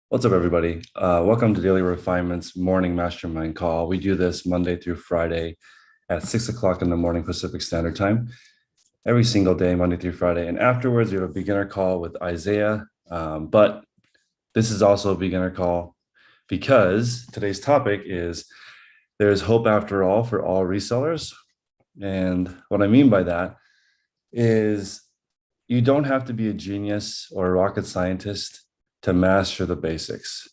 What's up, everybody? Welcome to Daily Refinement's morning mastermind call. We do this Monday through Friday at 6 o'clock in the morning Pacific Standard Time, every single day, Monday through Friday. And afterwards, we have a beginner call with Isaiah. But this is also a beginner call because today's topic is there's hope after all for all resellers. And what I mean by that is you don't have to be a genius or a rocket scientist to master the basics.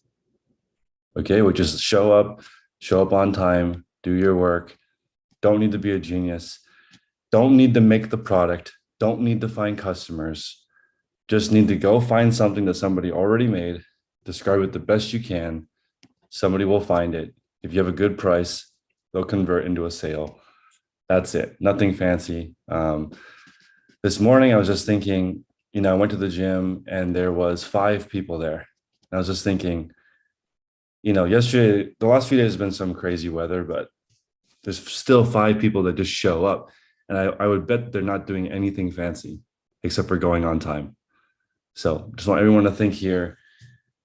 Okay, which is show up on time, do your work. Don't need to be a genius. Don't need to make the product. Don't need to find customers. Just need to go find something that somebody already made, describe it the best you can. Somebody will find it. If you have a good price, they'll convert into a sale. That's it. Nothing fancy. This morning, I was just thinking, I went to the gym and there was 5 people there. And I was just thinking, yesterday, the last few days has been some crazy weather, but there's still 5 people that just show up. And I would bet they're not doing anything fancy except for going on time. So just want everyone to think here.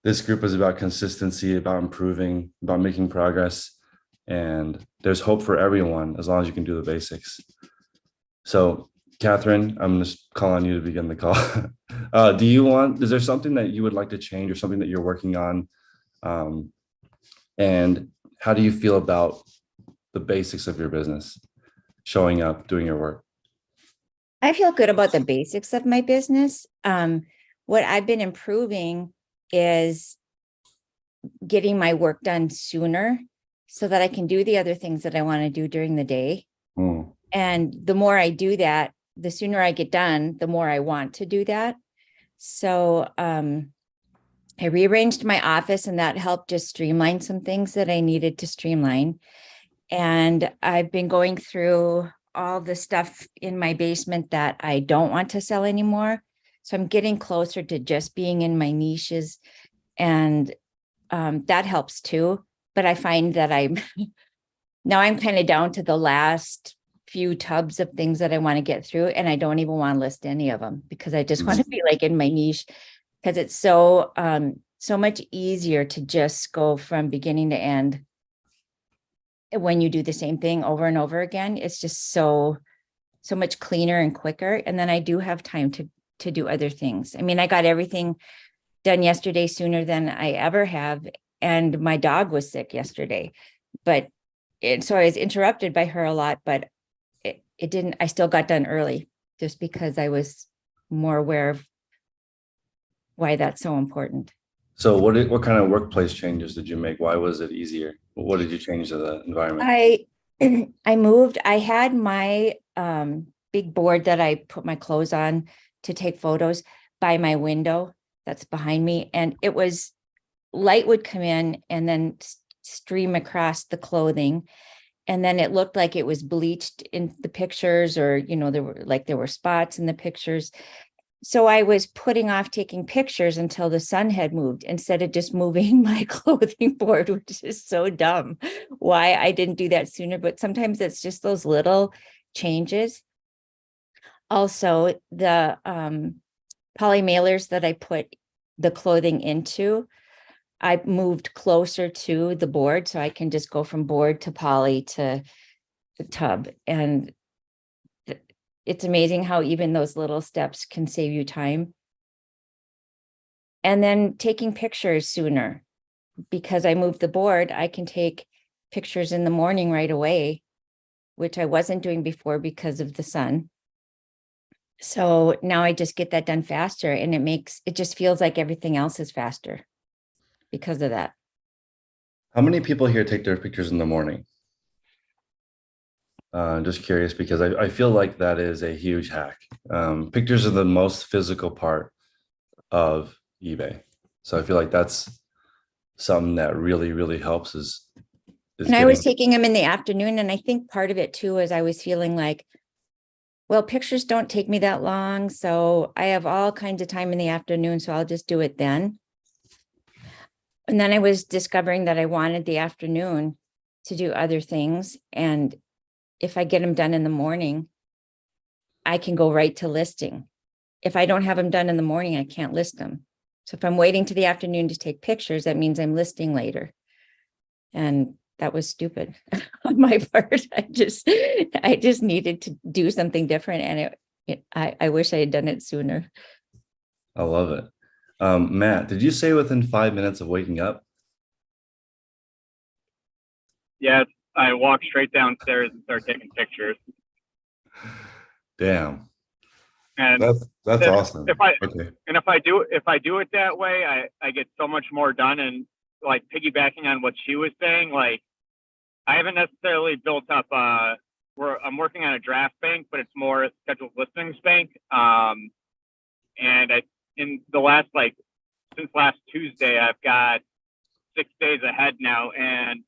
This group is about consistency, about improving, about making progress. And there's hope for everyone as long as you can do the basics. So Catherine, I'm just calling you to begin the call. Is there something that you would like to change or something that you're working on? And how do you feel about the basics of your business, showing up, doing your work? I feel good about the basics of my business. What I've been improving is getting my work done sooner so that I can do the other things that I want to do during the day. And the more I do that, the sooner I get done, the more I want to do that. So I rearranged my office and that helped just streamline some things that I needed to streamline. And I've been going through all the stuff in my basement that I don't want to sell anymore. So I'm getting closer to just being in my niches, and that helps too. But I find that I'm kind of down to the last few tubs of things that I want to get through, and I don't even want to list any of them because I just want to be like in my niche, because it's so much easier to just go from beginning to end when you do the same thing over and over again. It's just so much cleaner and quicker. And then I do have time to do other things. I mean, I got everything done yesterday sooner than I ever have. And my dog was sick yesterday, so I was interrupted by her a lot, but I still got done early just because I was more aware of why that's so important. So what kind of workplace changes did you make? Why was it easier? What did you change to the environment? I moved. I had my big board that I put my clothes on to take photos by my window that's behind me. And it was light would come in and then stream across the clothing. And then it looked like it was bleached in the pictures, or, there were spots in the pictures. So I was putting off taking pictures until the sun had moved instead of just moving my clothing board, which is so dumb. Why I didn't do that sooner, but sometimes it's just those little changes. Also, the poly mailers that I put the clothing into, I moved closer to the board so I can just go from board to poly to the tub. And it's amazing how even those little steps can save you time. And then taking pictures sooner, because I moved the board, I can take pictures in the morning right away, which I wasn't doing before because of the sun. So now I just get that done faster, and it just feels like everything else is faster because of that. How many people here take their pictures in the morning? Just curious, because I feel like that is a huge hack. Pictures are the most physical part of eBay. So I feel like that's something that really, really helps and I was taking them in the afternoon. And I think part of it too is I was feeling like, well, pictures don't take me that long. So I have all kinds of time in the afternoon. So I'll just do it then. And then I was discovering that I wanted the afternoon to do other things. And if I get them done in the morning, I can go right to listing. If I don't have them done in the morning, I can't list them. So if I'm waiting to the afternoon to take pictures, that means I'm listing later. And that was stupid on my part. I just needed to do something different. And I wish I had done it sooner. I love it. Matt, did you say within 5 minutes of waking up? Yeah, I walk straight downstairs and start taking pictures. Damn. And That's awesome. If I do it that way, I get so much more done. And like piggybacking on what she was saying, like I haven't necessarily built up I'm working on a draft bank, but it's more a scheduled listings bank. And in the last since last Tuesday, I've got 6 days ahead now, and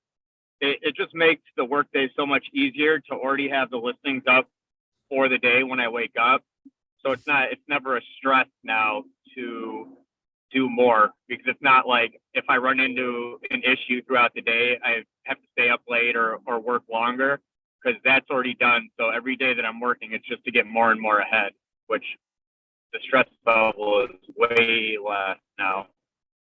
it just makes the workday so much easier to already have the listings up for the day when I wake up. So it's never a stress now to do more, because it's not like if I run into an issue throughout the day, I have to stay up late or work longer, because that's already done. So every day that I'm working, it's just to get more and more ahead, which the stress level is way less now.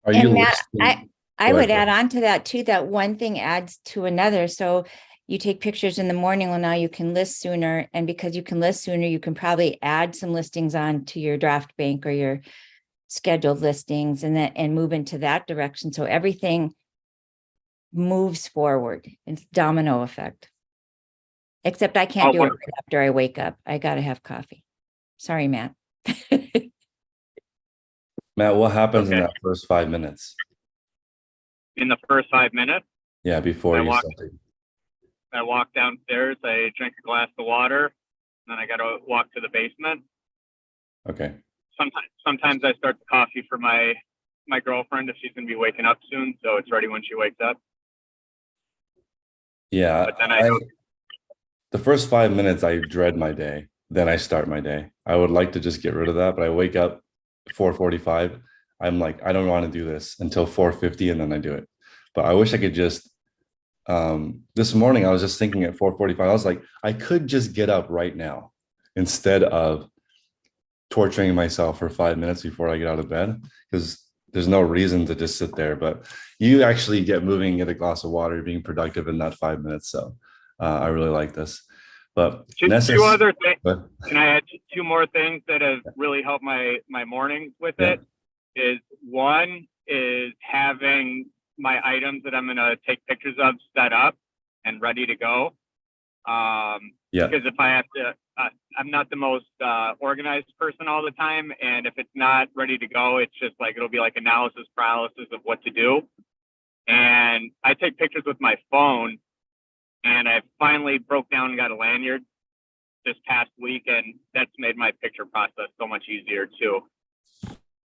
Are you And Matt, listing? I would add on to that too, that one thing adds to another. So you take pictures in the morning. Well, now you can list sooner. And because you can list sooner, you can probably add some listings on to your draft bank or your scheduled listings and move into that direction. So everything moves forward. It's domino effect. Except I can't do it right after I wake up. I got to have coffee. Sorry, Matt. Matt, what happens in that first 5 minutes? In the first 5 minutes? Yeah, before you start. I walk downstairs, I drink a glass of water, and then I got to walk to the basement. Okay. Sometimes I start the coffee for my girlfriend if she's going to be waking up soon, so it's ready when she wakes up. Yeah. But then the first 5 minutes, I dread my day. Then I start my day. I would like to just get rid of that, but I wake up 4:45. I'm like, I don't want to do this until 4:50, and then I do it. But I wish I could just. This morning, I was just thinking at 4:45. I was like, I could just get up right now instead of torturing myself for 5 minutes before I get out of bed, because there's no reason to just sit there. But you actually get moving, get a glass of water, being productive in that 5 minutes. So I really like this. But two other things. Can I add two more things that have really helped my mornings with it? Is one is having my items that I'm going to take pictures of set up and ready to go. Because if I have to, I'm not the most organized person all the time. And if it's not ready to go, it's just like, it'll be like analysis paralysis of what to do. And I take pictures with my phone, and I finally broke down and got a lanyard this past week. And that's made my picture process so much easier too.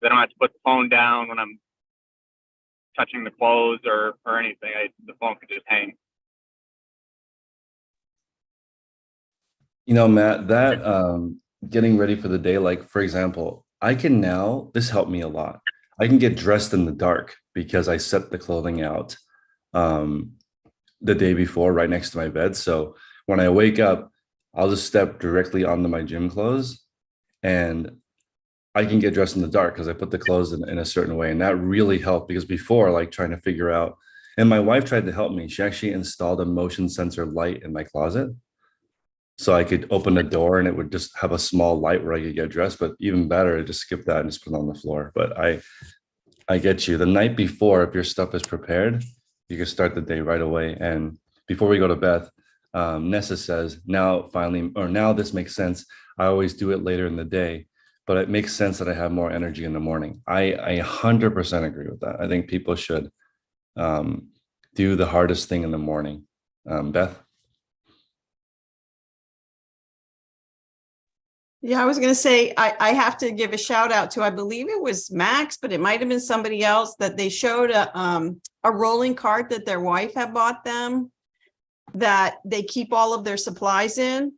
I don't have to put the phone down when I'm touching the clothes or anything. The phone could just hang. You know, Matt, that getting ready for the day, like for example, I can now, this helped me a lot. I can get dressed in the dark because I set the clothing out the day before right next to my bed. So when I wake up, I'll just step directly onto my gym clothes, and I can get dressed in the dark because I put the clothes in a certain way. And that really helped, because before, like trying to figure out, and my wife tried to help me. She actually installed a motion sensor light in my closet, so I could open the door and it would just have a small light where I could get dressed. But even better, I just skip that and just put it on the floor. But I get you. The night before, if your stuff is prepared, you can start the day right away. And before we go to Beth, Nessa says, now this makes sense. I always do it later in the day, but it makes sense that I have more energy in the morning. I 100% agree with that. I think people should do the hardest thing in the morning. Beth? Yeah, I was going to say, I have to give a shout out to, I believe it was Max, but it might have been somebody else, that they showed a rolling cart that their wife had bought them, that they keep all of their supplies in.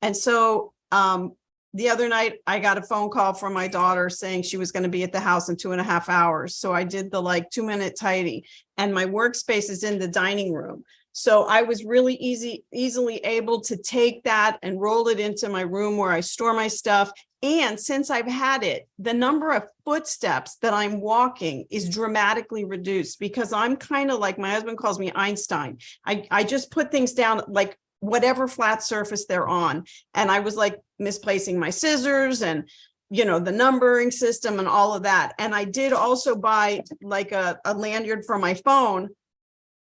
And so the other night I got a phone call from my daughter saying she was going to be at the house in 2.5 hours. So I did the 2-minute tidy, and my workspace is in the dining room. So I was really easily able to take that and roll it into my room where I store my stuff. And since I've had it, the number of footsteps that I'm walking is dramatically reduced, because I'm kind of like, my husband calls me Einstein. I just put things down like whatever flat surface they're on. And I was like misplacing my scissors and, you know, the numbering system and all of that. And I did also buy like a lanyard for my phone,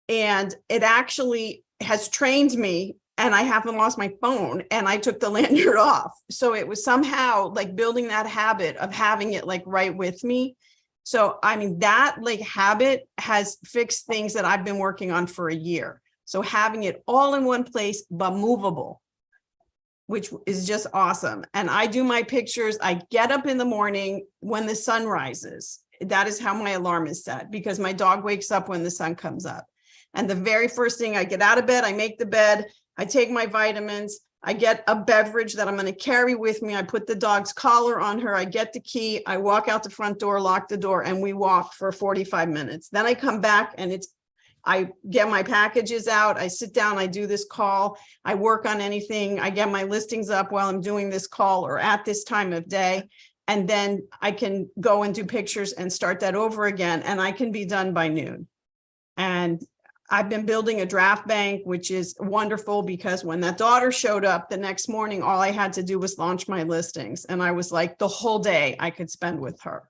and it actually has trained me, and I haven't lost my phone, and I took the lanyard off. So it was somehow like building that habit of having it like right with me. So, I mean, that like habit has fixed things that I've been working on for a year. So having it all in one place, but movable, which is just awesome. And I do my pictures. I get up in the morning when the sun rises. That is how my alarm is set, because my dog wakes up when the sun comes up. And the very first thing, I get out of bed, I make the bed, I take my vitamins, I get a beverage that I'm going to carry with me. I put the dog's collar on her. I get the key. I walk out the front door, lock the door, and we walk for 45 minutes. Then I come back and I get my packages out. I sit down, I do this call. I work on anything. I get my listings up while I'm doing this call or at this time of day. And then I can go and do pictures and start that over again. And I can be done by noon. And I've been building a draft bank, which is wonderful, because when that daughter showed up the next morning, all I had to do was launch my listings. And I was like, the whole day I could spend with her.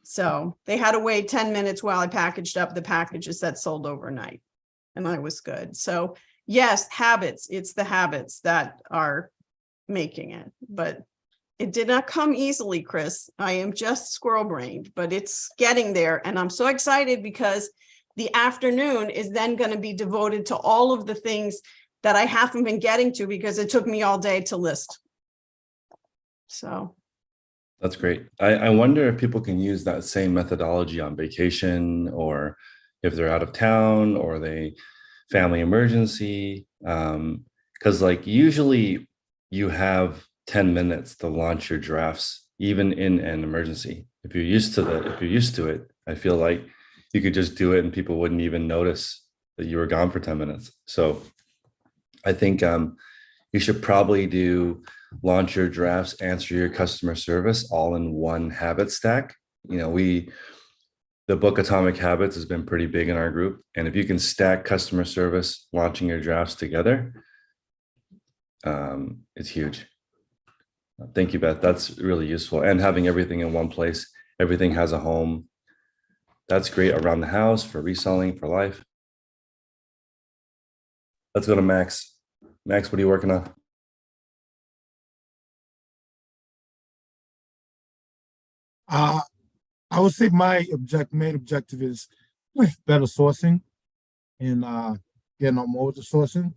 So they had to wait 10 minutes while I packaged up the packages that sold overnight. And I was good. So yes, habits. It's the habits that are making it. But it did not come easily, Chris. I am just squirrel brained, but it's getting there. And I'm so excited, because the afternoon is then going to be devoted to all of the things that I haven't been getting to, because it took me all day to list. So That's great. I wonder if people can use that same methodology on vacation, or if they're out of town, or they family emergency. Because like usually you have 10 minutes to launch your drafts, even in an emergency. If you're used to it, I feel like you could just do it and people wouldn't even notice that you were gone for 10 minutes. So I think you should probably do launch your drafts, answer your customer service all in one habit stack. You know, the book Atomic Habits has been pretty big in our group. And if you can stack customer service, launching your drafts together, it's huge. Thank you, Beth. That's really useful. And having everything in one place, everything has a home. That's great around the house, for reselling, for life. Let's go to Max. Max, what are you working on? I would say my main objective is better sourcing and getting on more with the sourcing.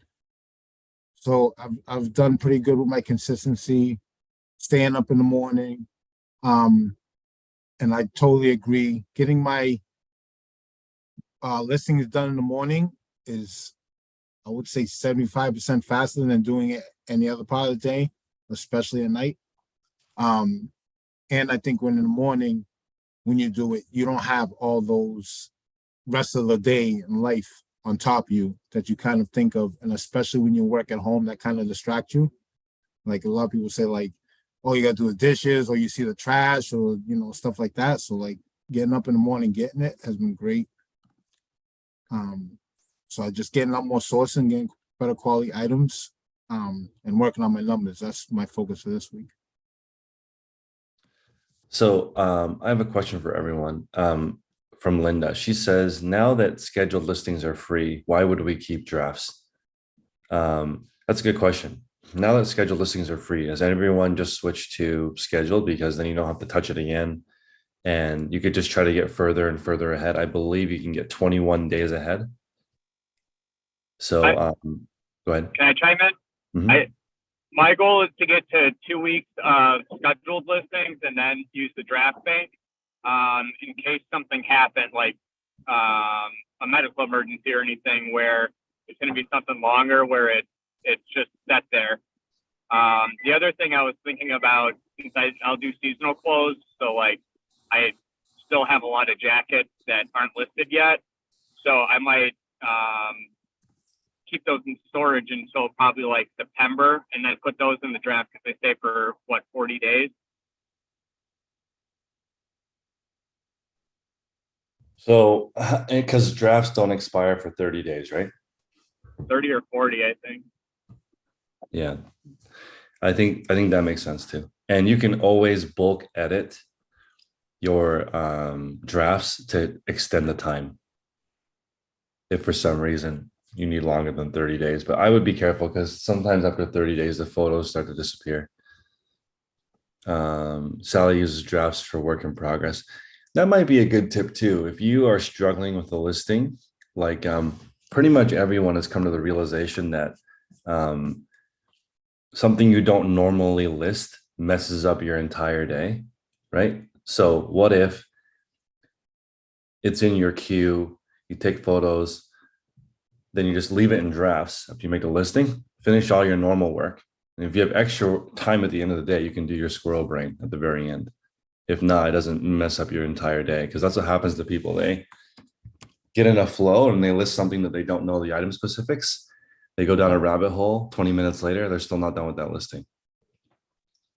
So I've done pretty good with my consistency, staying up in the morning. And I totally agree. Getting my listings done in the morning is, I would say, 75% faster than doing it any other part of the day, especially at night. And I think when in the morning, when you do it, you don't have all those rest of the day in life on top of you that you kind of think of. And especially when you work at home, that kind of distract you. Like a lot of people say, like, oh, you got to do the dishes, or you see the trash, or, you know, stuff like that. So like getting up in the morning, getting it has been great. So I just getting up more sourcing, getting better quality items, and working on my numbers. That's my focus for this week. So I have a question for everyone from Linda. She says, now that scheduled listings are free, why would we keep drafts? That's a good question. Now that scheduled listings are free, has everyone just switched to scheduled, because then you don't have to touch it again, and you could just try to get further and further ahead? I believe you can get 21 days ahead. So go ahead. Can I chime in? Mm-hmm. My goal is to get to 2 weeks of scheduled listings and then use the draft bank in case something happened, like a medical emergency or anything, where it's going to be something longer, where it's just set there. The other thing I was thinking about, since I'll do seasonal clothes, so like I still have a lot of jackets that aren't listed yet, so I might keep those in storage until probably like September, and then put those in the draft because they stay for what, 40 days. So, because drafts don't expire for 30 days, right? 30 or 40, I think. Yeah. I think that makes sense too. And you can always bulk edit your drafts to extend the time if for some reason you need longer than 30 days. But I would be careful because sometimes after 30 days, the photos start to disappear. Sally uses drafts for work in progress. That might be a good tip too. If you are struggling with a listing, like pretty much everyone has come to the realization that something you don't normally list messes up your entire day, right? So what if it's in your queue, you take photos, then you just leave it in drafts after you make a listing, finish all your normal work. And if you have extra time at the end of the day, you can do your squirrel brain at the very end. If not, it doesn't mess up your entire day, because that's what happens to people. They get in a flow and they list something that they don't know the item specifics. They go down a rabbit hole. 20 minutes later, they're still not done with that listing.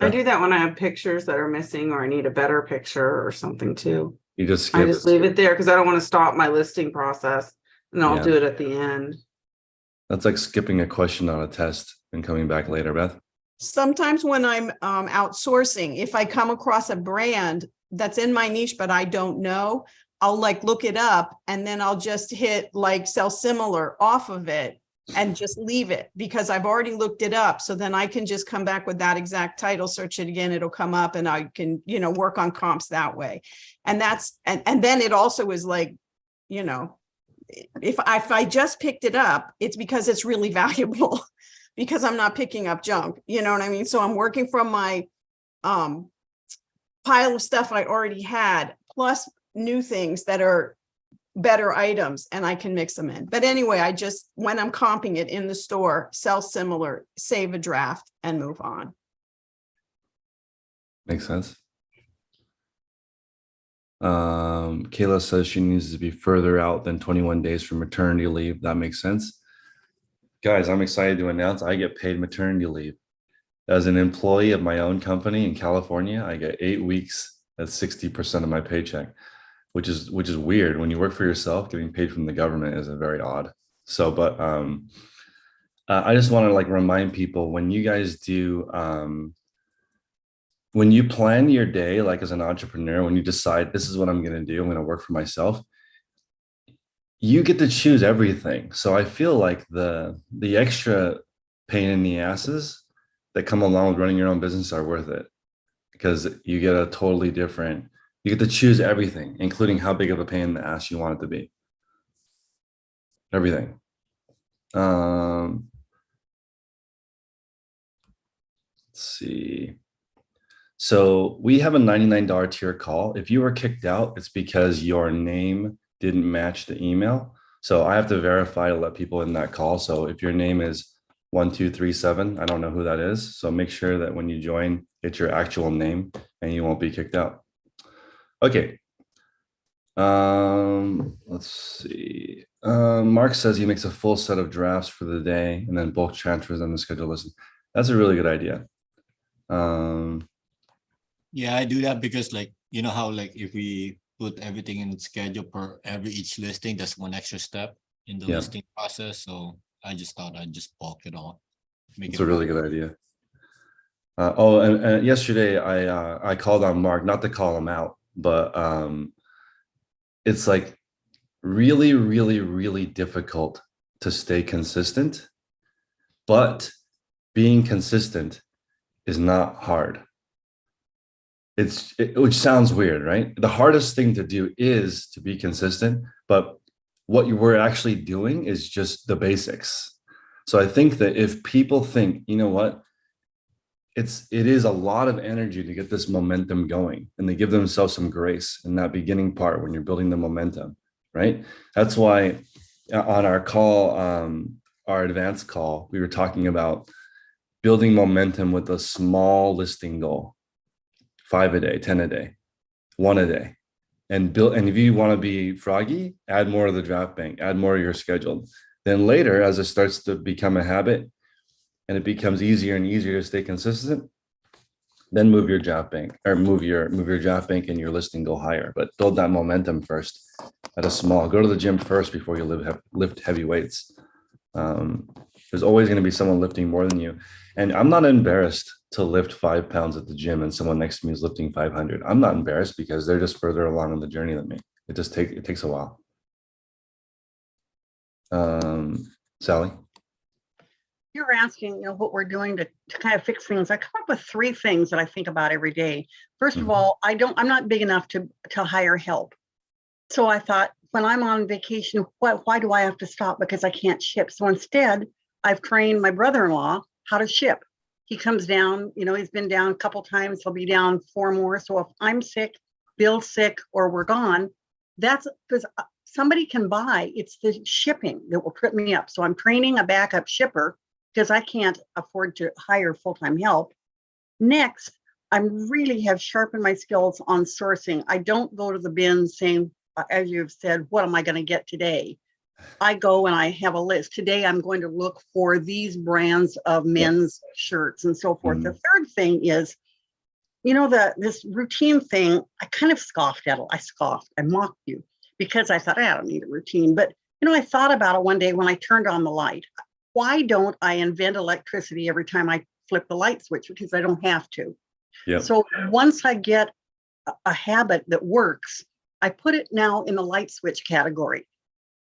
I do that when I have pictures that are missing or I need a better picture or something too. You just I skip. just leave it there because I don't want to stop my listing process, and I'll Yeah. do it at the end. That's like skipping a question on a test and coming back later, Beth. Sometimes when I'm outsourcing, if I come across a brand that's in my niche, but I don't know, I'll like look it up and then I'll just hit like sell similar off of it and just leave it because I've already looked it up. So then I can just come back with that exact title, search it again, it'll come up and I can, work on comps that way. And that's, and then it also is like, if I just picked it up, it's because it's really valuable. Because I'm not picking up junk, you know what I mean? So I'm working from my pile of stuff I already had, plus new things that are better items, and I can mix them in. But anyway, I just, when I'm comping it in the store, sell similar, save a draft, and move on. Makes sense. Kayla says she needs to be further out than 21 days for maternity leave. That makes sense. Guys, I'm excited to announce I get paid maternity leave. As an employee of my own company in California, I get 8 weeks at 60% of my paycheck, which is weird. When you work for yourself, getting paid from the government is very odd. So, but I just want to like remind people, when you guys do, when you plan your day, like as an entrepreneur, when you decide this is what I'm going to do, I'm going to work for myself, you get to choose everything. So I feel like the extra pain in the asses that come along with running your own business are worth it, because you get a totally different, you get to choose everything, including how big of a pain in the ass you want it to be. Everything. Let's see. So we have a $99 tier call. If you were kicked out, it's because your name didn't match the email. So I have to verify to let people in that call. So if your name is 1237, I don't know who that is. So make sure that when you join, it's your actual name and you won't be kicked out. Okay. Let's see. Mark says he makes a full set of drafts for the day and then bulk transfers on the schedule list. That's a really good idea. Yeah, I do that because how if we put everything in schedule per each listing, that's one extra step in the listing process. So I just thought I'd just bulk it all. It's a really good idea. And yesterday I called on Mark, not to call him out, but it's like really, really, really difficult to stay consistent, but being consistent is not hard. Which sounds weird, right? The hardest thing to do is to be consistent, but what you were actually doing is just the basics. So I think that if people think, you know what, it is a lot of energy to get this momentum going, and they give themselves some grace in that beginning part when you're building the momentum, right? That's why on our call, our advanced call, we were talking about building momentum with a small listing goal. 5 a day, 10 a day, 1 a day, and if you want to be froggy, add more of the draft bank, add more of your scheduled. Then later, as it starts to become a habit and it becomes easier and easier to stay consistent, then move your job bank or move your job bank and your listing go higher. But build that momentum first at a small. Go to the gym first before you lift heavy weights. There's always going to be someone lifting more than you. And I'm not embarrassed to lift 5 pounds at the gym and someone next to me is lifting 500. I'm not embarrassed because they're just further along on the journey than me. It takes a while. Sally. You're asking, what we're doing to kind of fix things. I come up with 3 things that I think about every day. First of all, I'm not big enough to hire help. So I thought, when I'm on vacation, why do I have to stop? Because I can't ship. So instead, I've trained my brother-in-law how to ship. He comes down, he's been down a couple times. He'll be down 4 more. So if I'm sick, Bill's sick, or we're gone, that's because somebody can buy. It's the shipping that will trip me up. So I'm training a backup shipper because I can't afford to hire full-time help. Next, I really have sharpened my skills on sourcing. I don't go to the bins saying, as you've said, what am I going to get today? I go and I have a list. Today, I'm going to look for these brands of men's shirts and so forth. The third thing is, this routine thing, I kind of scoffed at it. I mocked you because I thought, I don't need a routine. But, I thought about it one day when I turned on the light. Why don't I invent electricity every time I flip the light switch? Because I don't have to. Yep. So once I get a habit that works, I put it now in the light switch category.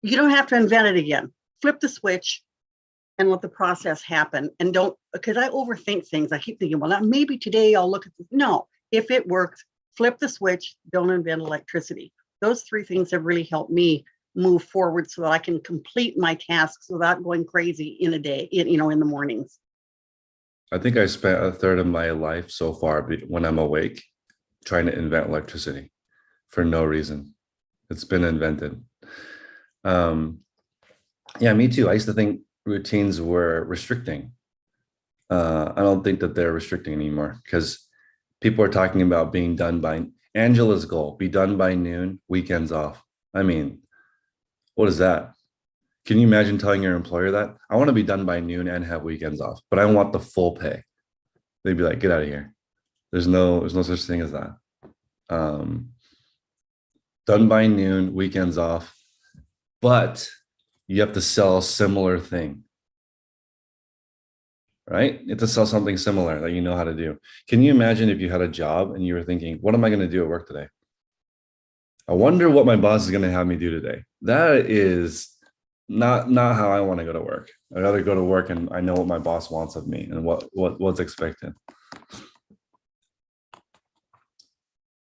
You don't have to invent it again. Flip the switch and let the process happen. And don't, because I overthink things. I keep thinking, well, maybe today I'll look at this. No, if it works, flip the switch, don't invent electricity. Those 3 things have really helped me move forward so that I can complete my tasks without going crazy in a day, in the mornings. I think I spent a third of my life so far when I'm awake trying to invent electricity for no reason. It's been invented. Yeah, me too. I used to think routines were restricting. I don't think that they're restricting anymore because people are talking about being done by Angela's goal, be done by noon, weekends off. I mean, what is that? Can you imagine telling your employer that? I want to be done by noon and have weekends off, but I want the full pay. They'd be like, get out of here. There's no such thing as that. Done by noon, weekends off, but you have to sell a similar thing, right? You have to sell something similar that you know how to do. Can you imagine if you had a job and you were thinking, what am I going to do at work today? I wonder what my boss is going to have me do today. That is not how I want to go to work. I'd rather go to work and I know what my boss wants of me and what's expected.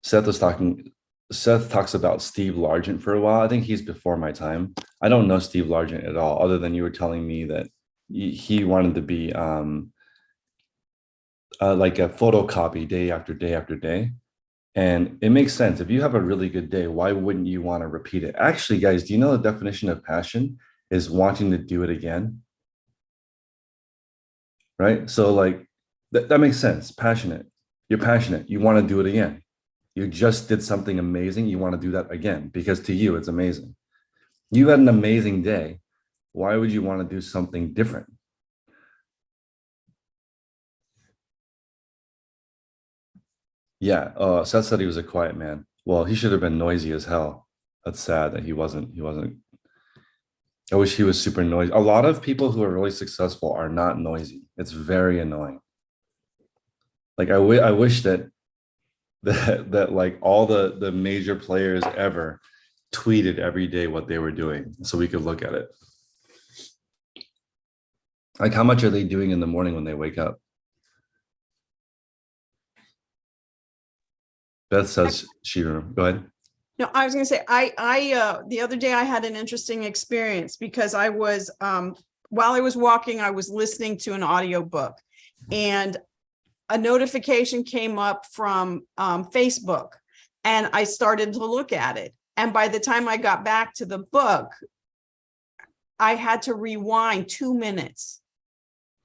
Seth talks about Steve Largent for a while. I think he's before my time. I don't know Steve Largent at all, other than you were telling me that he wanted to be like a photocopy day after day after day. And it makes sense. If you have a really good day, why wouldn't you want to repeat it? Actually, guys, do you know the definition of passion is wanting to do it again? Right? So like that makes sense. Passionate. You're passionate. You want to do it again. You just did something amazing. You want to do that again because to you, it's amazing. You had an amazing day. Why would you want to do something different? Yeah. Seth said he was a quiet man. Well, he should have been noisy as hell. That's sad that he wasn't. I wish he was super noisy. A lot of people who are really successful are not noisy. It's very annoying. Like I wish that like all the major players ever tweeted every day what they were doing so we could look at it. Like how much are they doing in the morning when they wake up? Beth says Shiva. Go ahead. No, I was going to say, I the other day I had an interesting experience because I was, while I was walking, I was listening to an audiobook and a notification came up from Facebook and I started to look at it. And by the time I got back to the book, I had to rewind 2 minutes.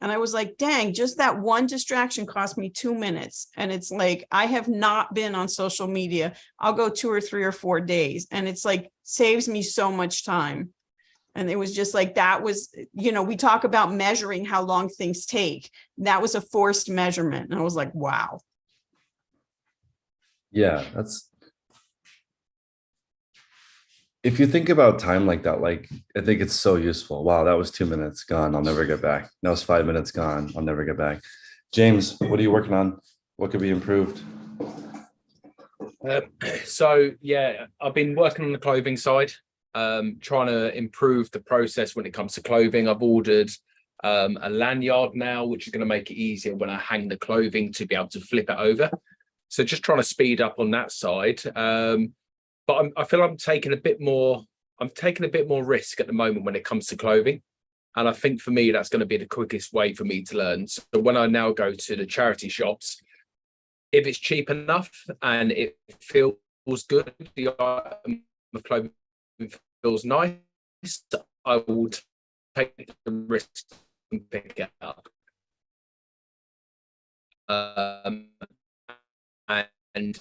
And I was like, dang, just that one distraction cost me 2 minutes. And it's like, I have not been on social media. I'll go 2 or 3 or 4 days. And it's like, saves me so much time. And it was just like, that was, we talk about measuring how long things take. That was a forced measurement. And I was like, wow. Yeah, if you think about time like that, like I think it's so useful. Wow, that was 2 minutes gone. I'll never get back. That was 5 minutes gone. I'll never get back. James, what are you working on? What could be improved? So yeah, I've been working on the clothing side, trying to improve the process when it comes to clothing. I've ordered a lanyard now, which is going to make it easier when I hang the clothing to be able to flip it over. So just trying to speed up on that side. But I feel I'm taking a bit more risk at the moment when it comes to clothing. And I think for me, that's going to be the quickest way for me to learn. So when I now go to the charity shops, if it's cheap enough and it feels good, the item of clothing feels nice, I will take the risk and pick it up. And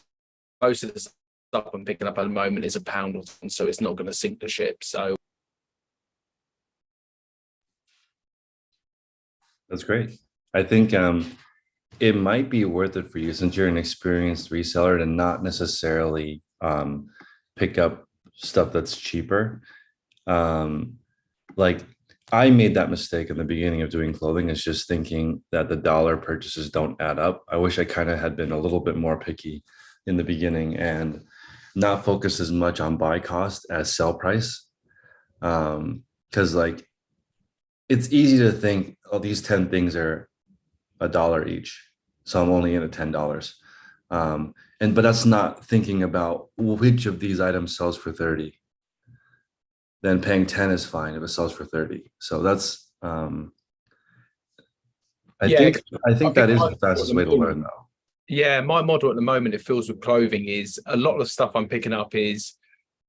most of the stuff I'm picking up at the moment is £1 or something, so it's not going to sink the ship. So That's great. I think it might be worth it for you, since you're an experienced reseller, to not necessarily pick up stuff that's cheaper. Like I made that mistake in the beginning of doing clothing, is just thinking that the dollar purchases don't add up. I wish I kind of had been a little bit more picky in the beginning and not focus as much on buy cost as sell price. Because like it's easy to think, oh, these 10 things are $1 each, so I'm only in at $10. But that's not thinking about which of these items sells for 30. Then paying 10 is fine if it sells for 30. So that's I think that is the fastest way to learn though. yeah, my model at the moment, it feels with clothing, is a lot of stuff I'm picking up is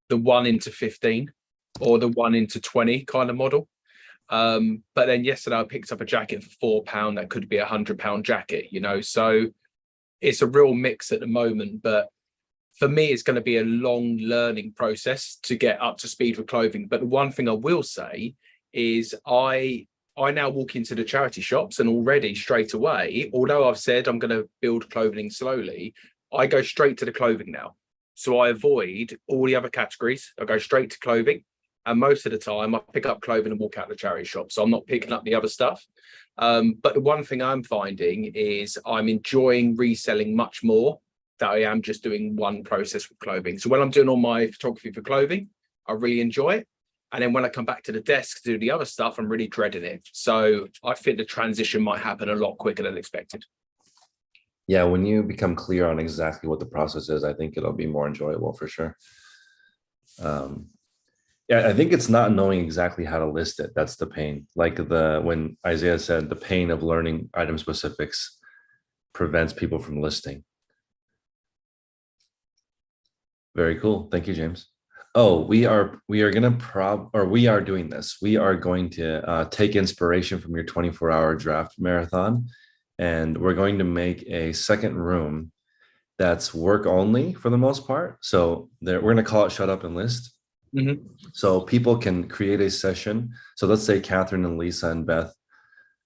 the 1 into 15 or the 1 into 20 kind of model. But then yesterday I picked up a jacket for £4 that could be £100 jacket, so it's a real mix at the moment. But for me, it's going to be a long learning process to get up to speed with clothing. But the one thing I will say is I now walk into the charity shops, and already straight away, although I've said I'm going to build clothing slowly, I go straight to the clothing now. So I avoid all the other categories. I go straight to clothing. And most of the time I pick up clothing and walk out the charity shop. So I'm not picking up the other stuff. But the one thing I'm finding is I'm enjoying reselling much more than I am just doing one process with clothing. So when I'm doing all my photography for clothing, I really enjoy it. And then when I come back to the desk to do the other stuff, I'm really dreading it. So I think the transition might happen a lot quicker than expected. Yeah, when you become clear on exactly what the process is, I think it'll be more enjoyable for sure. Yeah, I think it's not knowing exactly how to list it. That's the pain. Like when Isaiah said, the pain of learning item specifics prevents people from listing. Very cool. Thank you, James. Oh, we are doing this. We are going to take inspiration from your 24-hour draft marathon, and we're going to make a second room that's work only for the most part. So we're going to call it Shut Up and List. Mm-hmm. So people can create a session. So let's say Catherine and Lisa and Beth,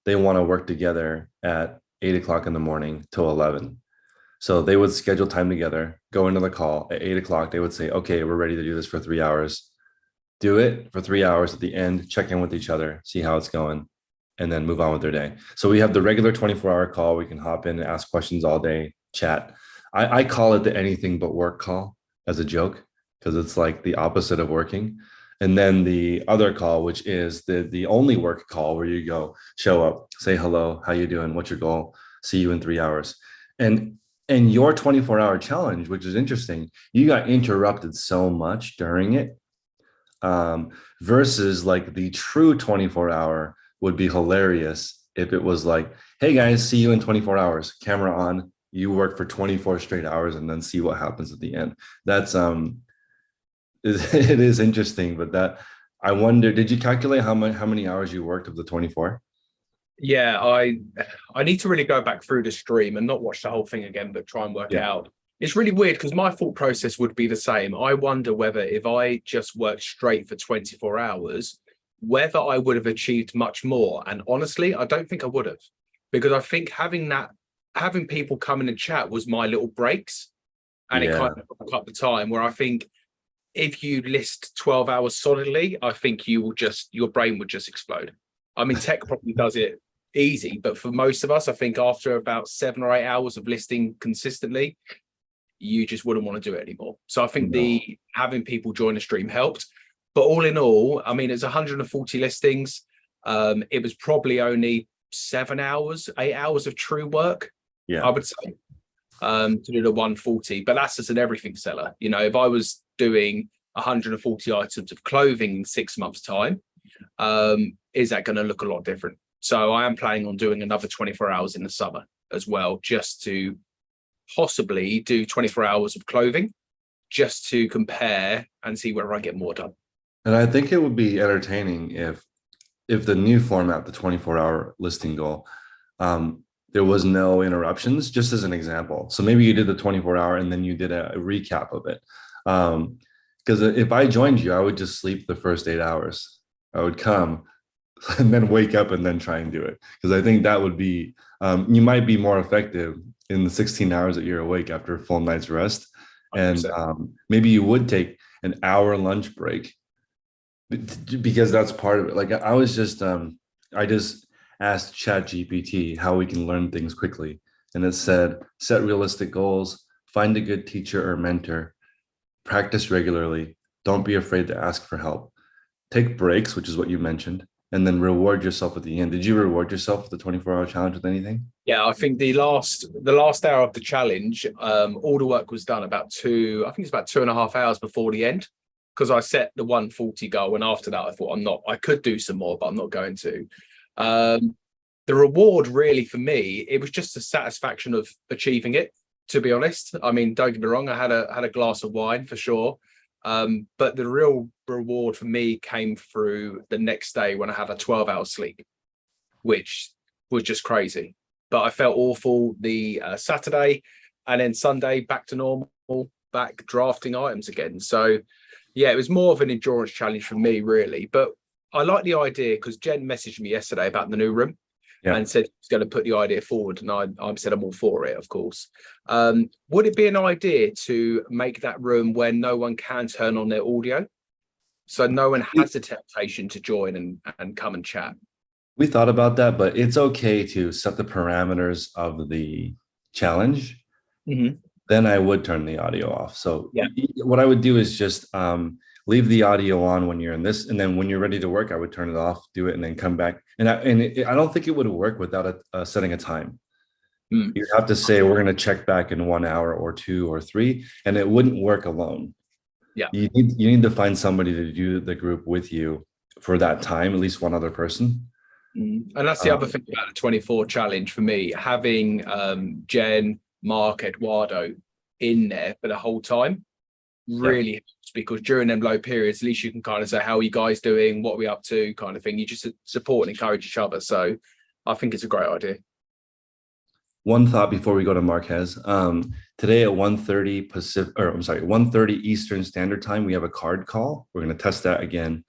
they want to work together at 8 o'clock in the morning till 11. So they would schedule time together, go into the call at 8 o'clock. They would say, okay, we're ready to do this for 3 hours. Do it for 3 hours. At the end, check in with each other, see how it's going, and then move on with their day. So we have the regular 24-hour call. We can hop in and ask questions all day, chat. I call it the anything but work call as a joke, because it's like the opposite of working. And then the other call, which is the only work call, where you go, show up, say hello, how you doing, what's your goal, see you in 3 hours. And your 24-hour challenge, which is interesting, you got interrupted so much during it, versus like the true 24-hour would be hilarious if it was like, hey guys, see you in 24 hours, camera on, you work for 24 straight hours and then see what happens at the end. That's it is interesting, but that I wonder, did you calculate how many hours you worked of the 24? Yeah, I need to really go back through the stream and not watch the whole thing again, but try and work it out. It's really weird because my thought process would be the same. I wonder whether if I just worked straight for 24 hours, Whether I would have achieved much more, and honestly, I don't think I would have, because I think having people come in and chat was my little breaks, and it kind of broke up the time. Where I think if you list 12 hours solidly, I think your brain would just explode. I mean, tech probably does it easy, but for most of us, I think after about 7 or 8 hours of listing consistently, you just wouldn't want to do it anymore. So I think having people join the stream helped. But all in all, I mean, it's 140 listings. It was probably only 7 hours, 8 hours of true work, I would say, to do the 140. But that's as an everything seller. You know, if I was doing 140 items of clothing in 6 months' time, is that going to look a lot different? So I am planning on doing another 24 hours in the summer as well, just to possibly do 24 hours of clothing, just to compare and see where I get more done. And I think it would be entertaining if the new format, the 24-hour listing goal, there was no interruptions, just as an example. So maybe you did the 24-hour and then you did a recap of it. Because if I joined you, I would just sleep the first 8 hours. I would come and then wake up and then try and do it. Because I think that would be, you might be more effective in the 16 hours that you're awake after a full night's rest. And maybe you would take an hour lunch break, because that's part of it. Like I just asked ChatGPT how we can learn things quickly. And it said, set realistic goals, find a good teacher or mentor, practice regularly, don't be afraid to ask for help, take breaks, which is what you mentioned, and then reward yourself at the end. Did you reward yourself with the 24-hour challenge with anything? Yeah, I think the last hour of the challenge, all the work was done about 2.5 hours before the end, because I set the 140 goal, and after that I thought I could do some more, but I'm not going to. The reward really for me, it was just the satisfaction of achieving it, to be honest. I mean, don't get me wrong, I had a glass of wine for sure. But the real reward for me came through the next day when I had a 12-hour sleep, which was just crazy. But I felt awful the Saturday, and then Sunday back to normal, back drafting items again. So yeah, it was more of an endurance challenge for me, really. But I like the idea because Jen messaged me yesterday about the new room and said she's going to put the idea forward. And I said I'm all for it, of course. Would it be an idea to make that room where no one can turn on their audio? So no one has the temptation to join and come and chat. We thought about that, but it's okay to set the parameters of the challenge. Mm-hmm. Then I would turn the audio off. So what I would do is just leave the audio on when you're in this, and then when you're ready to work, I would turn it off, do it, and then come back. And I don't think it would work without setting a time. You have to say, we're going to check back in 1 hour or 2 or 3, and it wouldn't work alone. Yeah, you need to find somebody to do the group with you for that time, at least one other person. And that's the other thing about the 24 challenge for me, having Jen, Mark, Eduardo in there for the whole time really helps, because during them low periods, at least you can kind of say, how are you guys doing? What are we up to? Kind of thing. You just support and encourage each other. So I think it's a great idea. One thought before we go to Marquez. Today at 1:30 Eastern Standard Time, we have a card call. We're going to test that again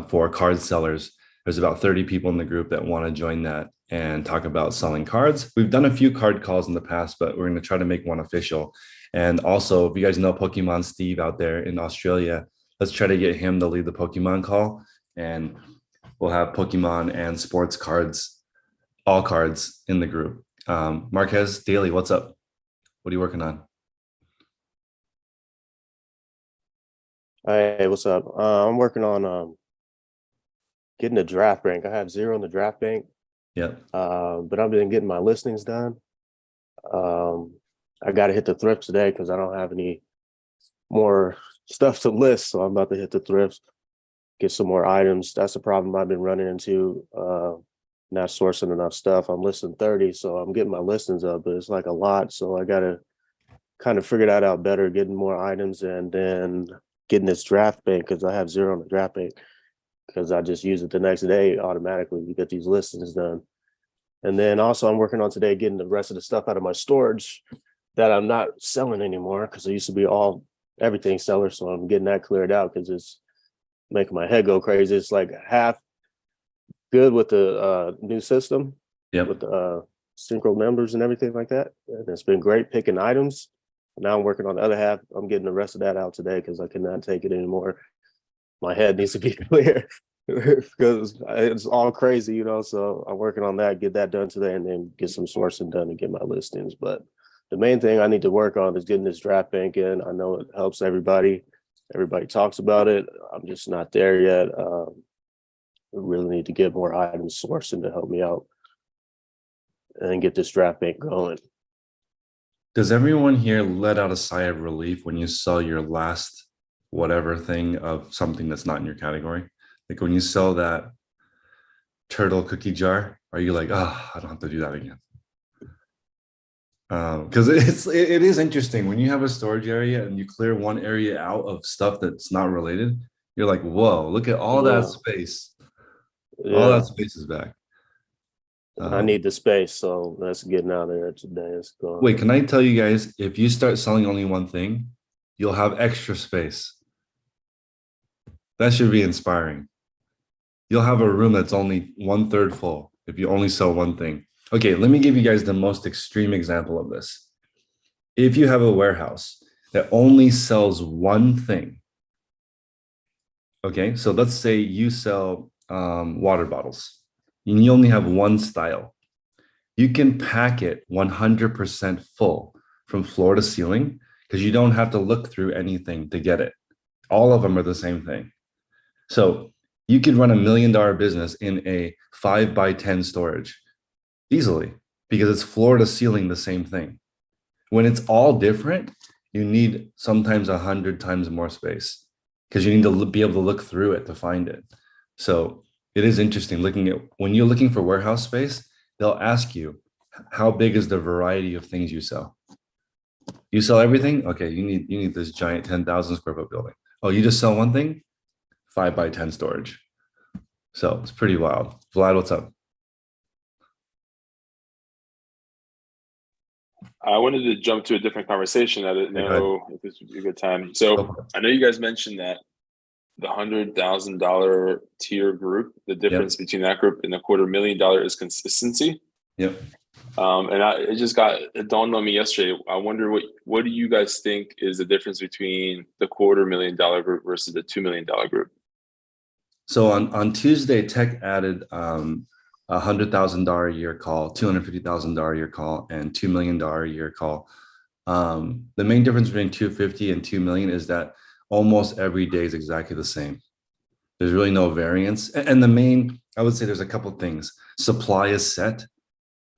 for card sellers. There's about 30 people in the group that want to join that and talk about selling cards. We've done a few card calls in the past, but we're going to try to make one official. And also, if you guys know Pokemon Steve out there in Australia, let's try to get him to lead the Pokemon call. And we'll have Pokemon and sports cards, all cards in the group. Marquez Daily, what's up? What are you working on? Hey, what's up? I'm working on getting the draft bank. I have 0 in the draft bank. Yeah. But I've been getting my listings done. I got to hit the thrifts today because I don't have any more stuff to list. So I'm about to hit the thrifts, get some more items. That's the problem I've been running into, not sourcing enough stuff. I'm listing 30, so I'm getting my listings up, but it's like a lot. So I got to kind of figure that out better, getting more items, and then getting this draft bank, because I have 0 in the draft bank, because I just use it the next day automatically to get these listings done. And then also I'm working on today getting the rest of the stuff out of my storage that I'm not selling anymore, because I used to be everything seller. So I'm getting that cleared out because it's making my head go crazy. It's like half good with the new system. Yep. With the synchro members and everything like that. And it's been great picking items. Now I'm working on the other half. I'm getting the rest of that out today because I cannot take it anymore. My head needs to be clear because it's all crazy, you know. So I'm working on that, get that done today, and then get some sourcing done and get my listings. But the main thing I need to work on is getting this draft bank in. I know it helps everybody. Everybody talks about it. I'm just not there yet. I really need to get more items sourcing to help me out and get this draft bank going. Does everyone here let out a sigh of relief when you sell your last whatever thing of something that's not in your category? Like when you sell that turtle cookie jar, are you like, oh, I don't have to do that again? Because it is interesting when you have a storage area and you clear one area out of stuff that's not related. You're like, whoa, look at all that space. All that space is back. I need the space, so that's getting out of there today. It's going. Wait, can I tell you guys, if you start selling only one thing, you'll have extra space. That should be inspiring. You'll have a room that's only 1/3 full if you only sell one thing. Okay, let me give you guys the most extreme example of this. If you have a warehouse that only sells one thing, okay, so let's say you sell water bottles and you only have one style. You can pack it 100% full from floor to ceiling because you don't have to look through anything to get it. All of them are the same thing. So you could run $1 million business in a 5x10 storage easily because it's floor to ceiling the same thing. When it's all different, you need sometimes 100 times more space because you need to be able to look through it to find it. So it is interesting looking at when you're looking for warehouse space, they'll ask you, how big is the variety of things you sell? You sell everything? Okay, you need this giant 10,000 square foot building. Oh, you just sell one thing? 5x10 storage. So it's pretty wild. Vlad, what's up? I wanted to jump to a different conversation. I didn't know if this would be a good time. So I know you guys mentioned that the $100,000 tier group, the difference between that group and the $250,000 is consistency. Yep. And it dawned on me yesterday. I wonder what do you guys think is the difference between the $250,000 group versus the $2 million group? So on Tuesday, Tech added $100,000 a year call, $250,000 a year call, and $2 million a year call. The main difference between 250 and 2 million is that almost every day is exactly the same. There's really no variance. And the main, I would say there's a couple of things. Supply is set.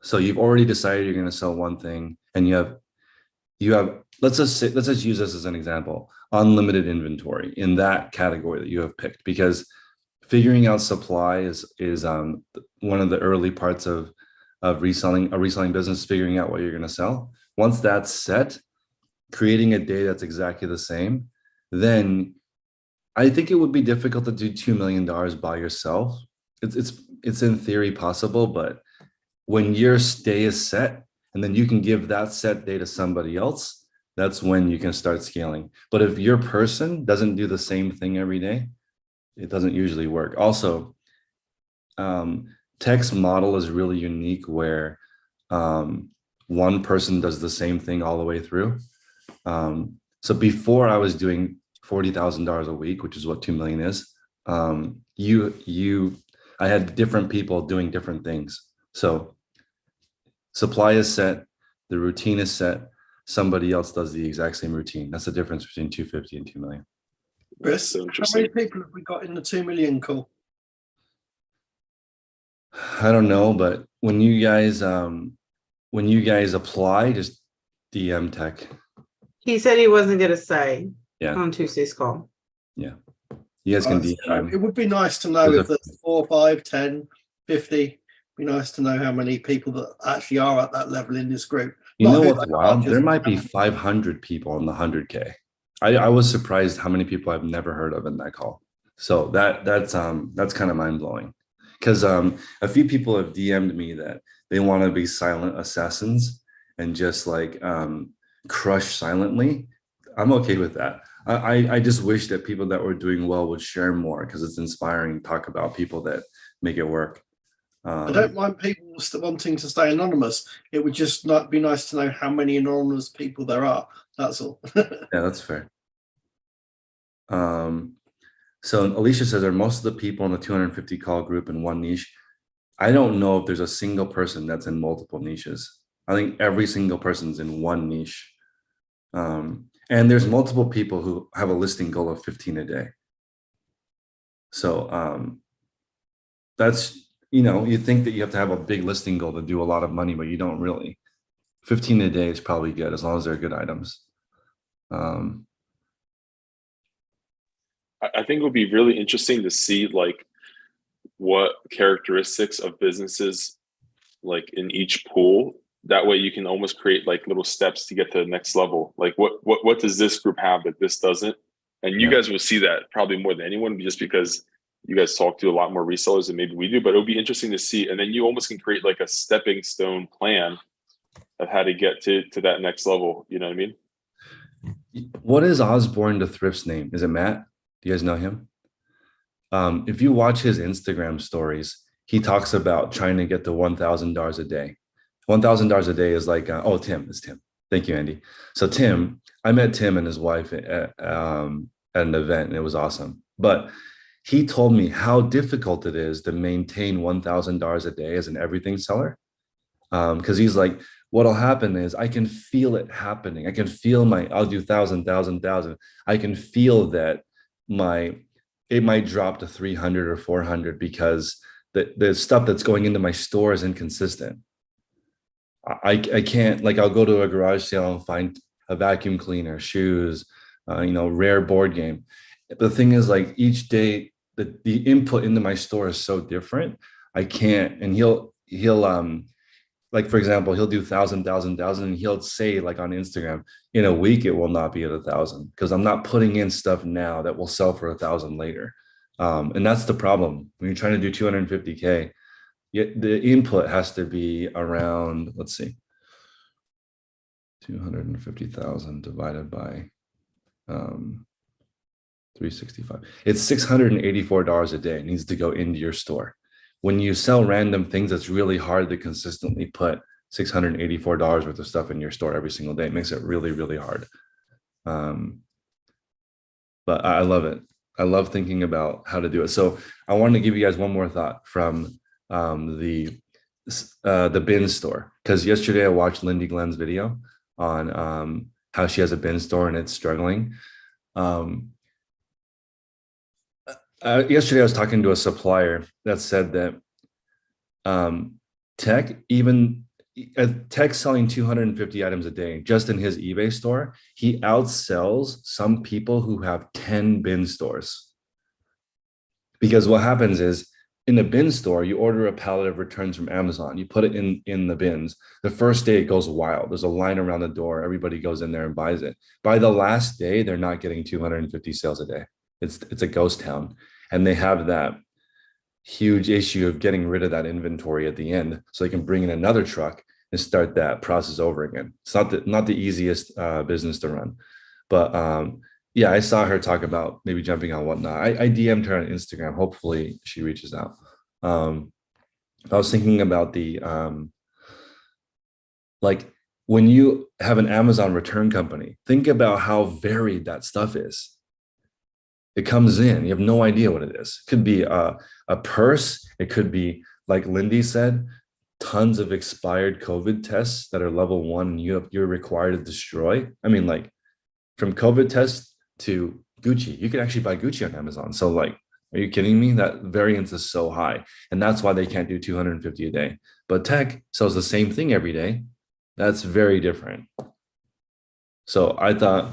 So you've already decided you're going to sell one thing and you have, let's just use this as an example, unlimited inventory in that category that you have picked, because figuring out supply is one of the early parts of reselling, a reselling business, figuring out what you're going to sell. Once that's set, creating a day that's exactly the same, then I think it would be difficult to do $2 million by yourself. It's in theory possible, but when your day is set and then you can give that set day to somebody else, that's when you can start scaling. But if your person doesn't do the same thing every day, it doesn't usually work. Also, Tech's model is really unique where one person does the same thing all the way through. So before I was doing $40,000 a week, which is what 2 million is, I had different people doing different things. So supply is set, the routine is set, somebody else does the exact same routine. That's the difference between 250 and 2 million. Chris, So how many people have we got in the 2 million call? I don't know, but when you guys apply, just DM Tech. He said he wasn't going to say Yeah. on Tuesday's call. Yeah. You guys can DM. It would be nice to know if there's 4, 5, 10, 50. Be nice to know how many people that actually are at that level in this group. You know what's wild? There might be 500 people in the 100K. I was surprised how many people I've never heard of in that call. So that's kind of mind blowing, because a few people have DM'd me that they want to be silent assassins and just like crush silently. I'm okay with that. I just wish that people that were doing well would share more, because it's inspiring to talk about people that make it work. I don't mind people wanting to stay anonymous. It would just not be nice to know how many anonymous people there are. That's all. Yeah, that's fair. So Alicia says, are most of the people in the 250 call group in one niche? I don't know if there's a single person that's in multiple niches. I think every single person's in one niche. And there's multiple people who have a listing goal of 15 a day. So that's, you think that you have to have a big listing goal to do a lot of money, but you don't really. 15 a day is probably good as long as they're good items. I think it would be really interesting to see like what characteristics of businesses like in each pool. That way you can almost create like little steps to get to the next level. Like what does this group have that this doesn't? And you guys will see that probably more than anyone, just because you guys talk to a lot more resellers than maybe we do, but it'll be interesting to see. And then you almost can create like a stepping stone plan of how to get to that next level. You know what I mean? What is Osborne the Thrift's name? Is it Matt? Do you guys know him? If you watch his Instagram stories, he talks about trying to get to $1,000 a day. $1,000 a day is like, oh, Tim, it's Tim. Thank you, Andy. So Tim, I met Tim and his wife at an event, and it was awesome. But he told me how difficult it is to maintain $1,000 a day as an everything seller. Because he's like, what'll happen is I can feel it happening. I can feel I'll do 1,000. I can feel that it might drop to 300 or 400 because the stuff that's going into my store is inconsistent. I can't, like, I'll go to a garage sale and find a vacuum cleaner, shoes, rare board game. The thing is, like, each day the input into my store is so different. I can't, and he'll like, for example, he'll do 1,000, and he'll say, like, on Instagram, in a week it will not be at 1,000 because I'm not putting in stuff now that will sell for 1,000 later. And that's the problem when you're trying to do 250K. The input has to be around, let's see, 250,000 divided by 365. It's $684 a day. It needs to go into your store. When you sell random things, it's really hard to consistently put $684 worth of stuff in your store every single day. It makes it really, really hard. But I love it. I love thinking about how to do it. So I wanted to give you guys one more thought from the bin store, because yesterday I watched Lindy Glenn's video on how she has a bin store and it's struggling. Yesterday I was talking to a supplier that said that Tech selling 250 items a day just in his eBay store, he outsells some people who have 10 bin stores. Because what happens is, in a bin store, you order a pallet of returns from Amazon, you put it in the bins. The first day it goes wild. There's a line around the door. Everybody goes in there and buys it. By the last day, they're not getting 250 sales a day. It's a ghost town. And they have that huge issue of getting rid of that inventory at the end so they can bring in another truck and start that process over again. It's not the easiest business to run. But yeah, I saw her talk about maybe jumping on Whatnot. I DM'd her on Instagram. Hopefully she reaches out. I was thinking about the, like, when you have an Amazon return company, think about how varied that stuff is. It comes in, you have no idea what it is. It could be a purse. It could be, like Lindy said, tons of expired COVID tests that are level 1 and you're required to destroy. I mean, like, from COVID tests to Gucci, you can actually buy Gucci on Amazon. So, like, are you kidding me? That variance is so high. And that's why they can't do 250 a day. But Tech sells the same thing every day. That's very different. So I thought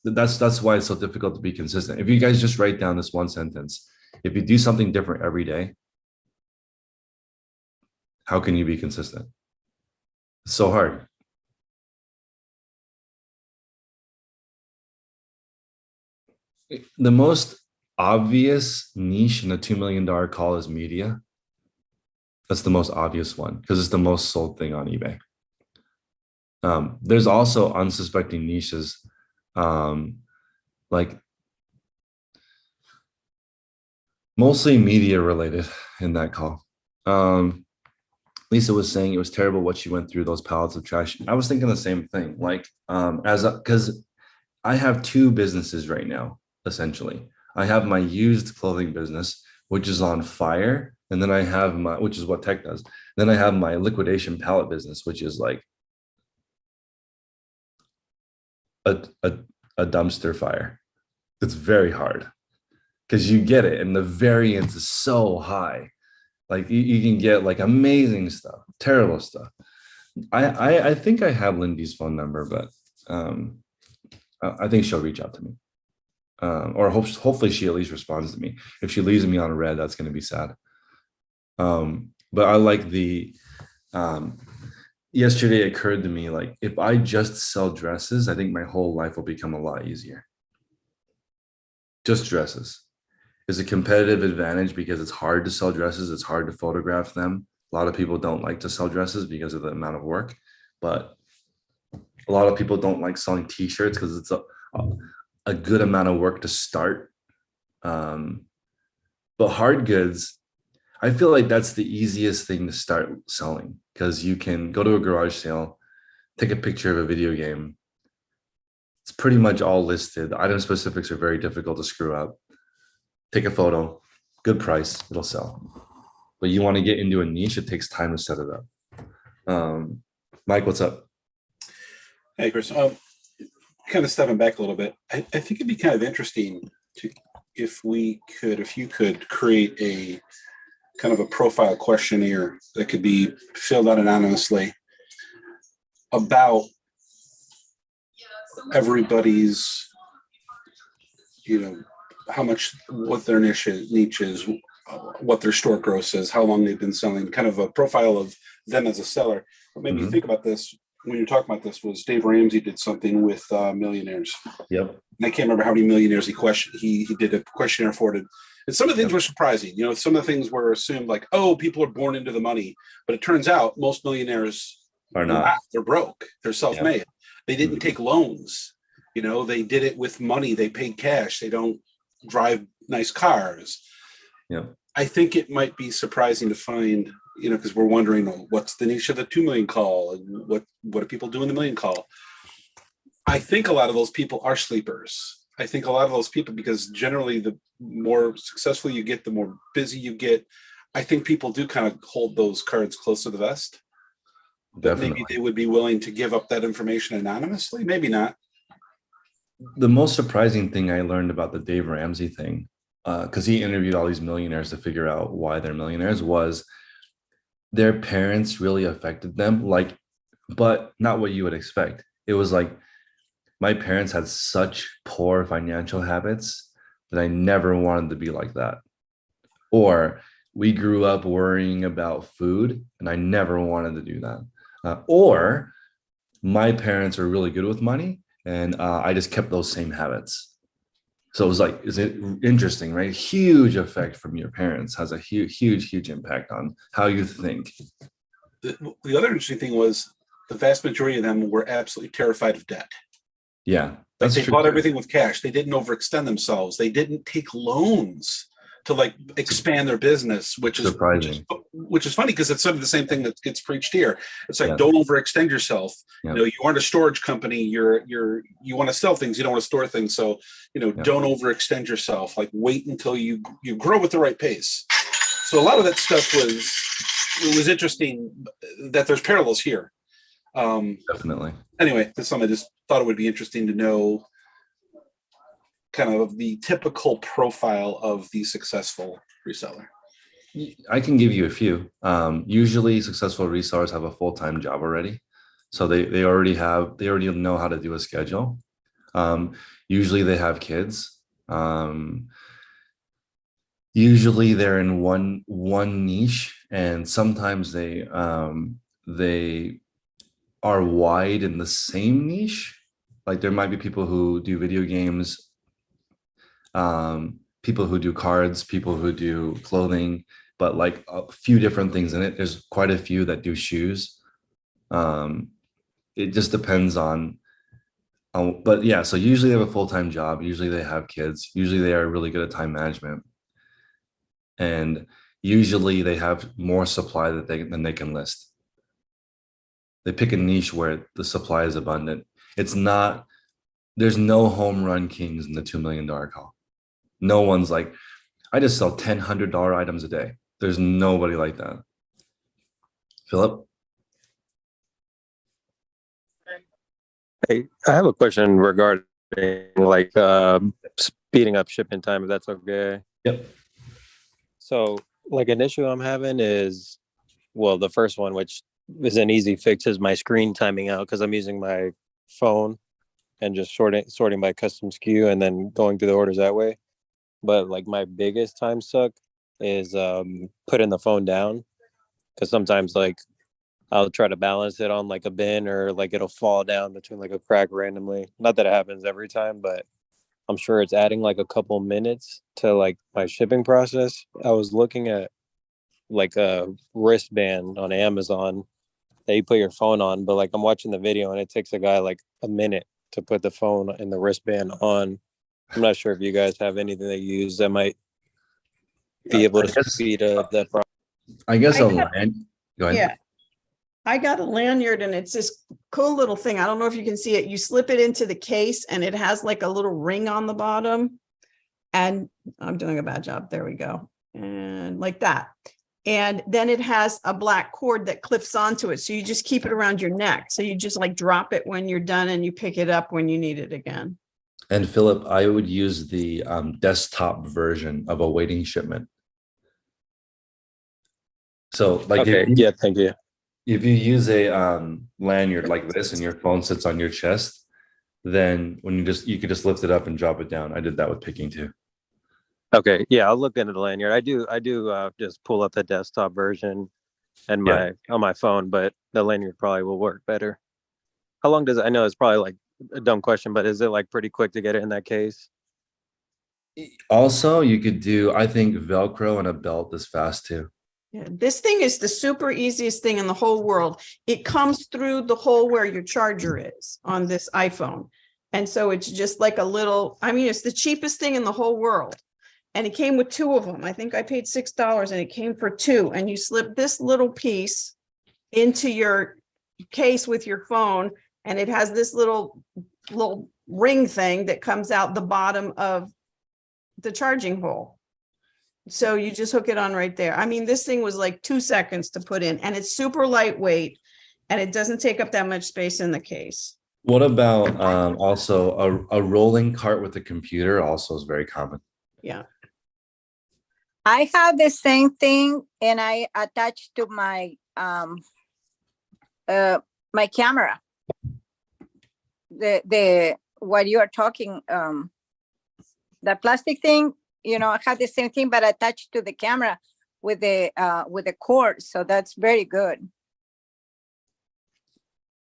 that's why it's so difficult to be consistent. If you guys just write down this one sentence, if you do something different every day, how can you be consistent? It's so hard. The most obvious niche in a $2 million call is media. That's the most obvious one because it's the most sold thing on eBay. There's also unsuspecting niches, like mostly media related in that call. Lisa was saying it was terrible what she went through, those pallets of trash. I was thinking the same thing. Like, because I have two businesses right now, essentially. I have my used clothing business, which is on fire. And then I have which is what tech does. Then I have my liquidation pallet business, which is like a dumpster fire. It's very hard because you get it and the variance is so high. Like you can get like amazing stuff, terrible stuff. I think I have Lindy's phone number, but I think she'll reach out to me. Or hopefully she at least responds to me. If she leaves me on a red, that's going to be sad. But I like yesterday it occurred to me, like, if I just sell dresses, I think my whole life will become a lot easier. Just dresses is a competitive advantage because it's hard to sell dresses. It's hard to photograph them. A lot of people don't like to sell dresses because of the amount of work, but a lot of people don't like selling t-shirts because it's a good amount of work to start. But hard goods, I feel like that's the easiest thing to start selling because you can go to a garage sale, take a picture of a video game. It's pretty much all listed. The item specifics are very difficult to screw up. Take a photo, good price, it'll sell. But you want to get into a niche, it takes time to set it up. Mike, what's up? Hey, Chris. Kind of stepping back a little bit, I think it'd be kind of interesting to if you could create a kind of a profile questionnaire that could be filled out anonymously about everybody's, how much, what their niche is, what their store gross is, how long they've been selling, kind of a profile of them as a seller. What made me think about this when you're talking about this was Dave Ramsey did something with millionaires. Yep. And I can't remember how many millionaires he did a questionnaire for it. And some of the things were surprising. Some of the things were assumed like, oh, people are born into the money. But it turns out most millionaires are not. They're broke. They're self-made. Yep. They didn't take loans. They did it with money. They paid cash. They don't drive nice cars. Yeah. I think it might be surprising to find, because we're wondering, what's the niche of the 2 million call and what do people do in the million call? I think a lot of those people are sleepers. I think a lot of those people, because generally the more successful you get, the more busy you get. I think people do kind of hold those cards close to the vest. Definitely. Maybe they would be willing to give up that information anonymously. Maybe not. The most surprising thing I learned about the Dave Ramsey thing, because he interviewed all these millionaires to figure out why they're millionaires, was their parents really affected them, but not what you would expect. It was like, my parents had such poor financial habits that I never wanted to be like that. Or we grew up worrying about food and I never wanted to do that. Or my parents are really good with money and I just kept those same habits. So it was like, is it interesting, right? Huge effect from your parents has a huge impact on how you think. The other interesting thing was the vast majority of them were absolutely terrified of debt. Yeah, that's true. They bought everything with cash. They didn't overextend themselves. They didn't take loans to expand their business, which is surprising. Which is funny because it's sort of the same thing that gets preached here. It's like, don't overextend yourself. Yeah. You aren't a storage company. You want to sell things. You don't want to store things. So don't overextend yourself. Wait until you grow at the right pace. So a lot of that stuff was interesting. That there's parallels here. Definitely. Anyway, that's something I just thought it would be interesting to know, kind of the typical profile of the successful reseller. I can give you a few. Usually successful resellers have a full-time job already. So they already know how to do a schedule. Usually they have kids. Usually they're in one niche, and sometimes they are wide in the same niche. Like there might be people who do video games, people who do cards, people who do clothing, but like a few different things in it. There's quite a few that do shoes. It just depends on, but yeah, so usually they have a full-time job. Usually they have kids. Usually they are really good at time management. And Usually they have more supply than they can list. They pick a niche where the supply is abundant. There's no home run kings in the $2 million call. No one's like, I just sell $100 items a day. There's nobody like that. Philip? Hey, I have a question regarding like speeding up shipping time, if that's okay. Yep. So like an issue I'm having is, well, the first one, which is an easy fix, is my screen timing out because I'm using my phone and just sorting by custom SKU and then going through the orders that way. But like my biggest time suck is putting the phone down, because sometimes like I'll try to balance it on like a bin, or like it'll fall down between like a crack randomly. Not that it happens every time, but I'm sure it's adding like a couple minutes to like my shipping process. I was looking at like a wristband on Amazon that you put your phone on, but like I'm watching the video and it takes a guy like a minute to put the phone and the wristband on. I'm not sure if you guys have anything that you use that might be able to speed up that process. I guess I a have- line. Go ahead. Yeah. I got a lanyard and it's this cool little thing. I don't know if you can see it. You slip it into the case and it has like a little ring on the bottom. And I'm doing a bad job. There we go. And like that. And then it has a black cord that clips onto it. So you just keep it around your neck. So you just like drop it when you're done and you pick it up when you need it again. And Philip, I would use the desktop version of awaiting shipment. So like, Okay, yeah, thank you. if you use a lanyard like this and your phone sits on your chest, then when you could just lift it up and drop it down. I did that with picking too. Okay, yeah, I'll look into the lanyard. I do just pull up the desktop version and on my phone, but the lanyard probably will work better. How long does it? I know it's probably like a dumb question, but is it like pretty quick to get it in that case? Also, you could do, I think, Velcro and a belt is fast too. Yeah, this thing is the super easiest thing in the whole world. It comes through the hole where your charger is on this iPhone. And so it's just like a little, I mean, it's the cheapest thing in the whole world. And it came with two of them. I think I paid $6 and it came for two. And you slip this little piece into your case with your phone. And it has this little ring thing that comes out the bottom of the charging hole. So you just hook it on right there. I mean, this thing was like 2 seconds to put in, and it's super lightweight and it doesn't take up that much space in the case. What about also a rolling cart with a computer also is very common. Yeah. I have the same thing, and I attach to my my camera. The what you are talking, the plastic thing, you know, I have the same thing, but attached to the camera with the cord. So that's very good.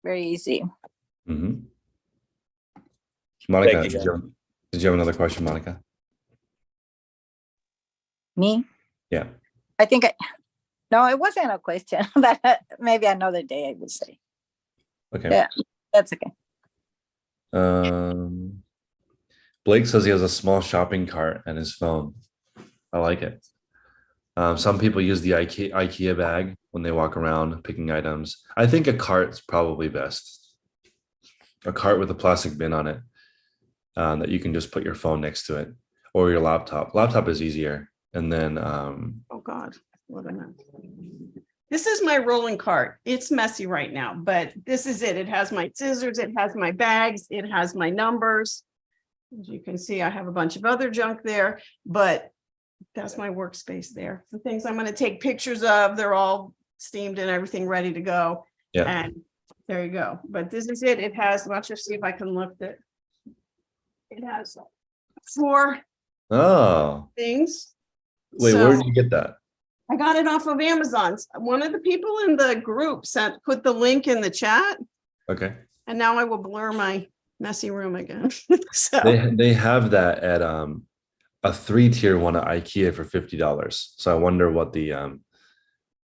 Very easy. Mm-hmm. Monica, Thank you. did you have another question, Monica? Me? Yeah. I think no, it wasn't a question, but maybe another day I would say. Okay. Yeah, that's okay. Blake says he has a small shopping cart and his phone. I like it. Some people use the IKEA bag when they walk around picking items. I think a cart's probably best. A cart with a plastic bin on it that you can just put your phone next to it, or your laptop. Laptop is easier. And then Oh God, what am I? This is my rolling cart. It's messy right now, but this is it. It has my scissors, it has my bags, it has my numbers. As you can see, I have a bunch of other junk there, but that's my workspace there. The things I'm going to take pictures of, they're all steamed and everything ready to go. Yeah. And there you go. But this is it. It has, let's just see if I can lift it. It has 4 things. Wait, So- where did you get that? I got it off of Amazon. One of the people in the group put the link in the chat, Okay. and now I will blur my messy room again. So They have that at a 3-tier one at IKEA for $50. So I wonder what the no,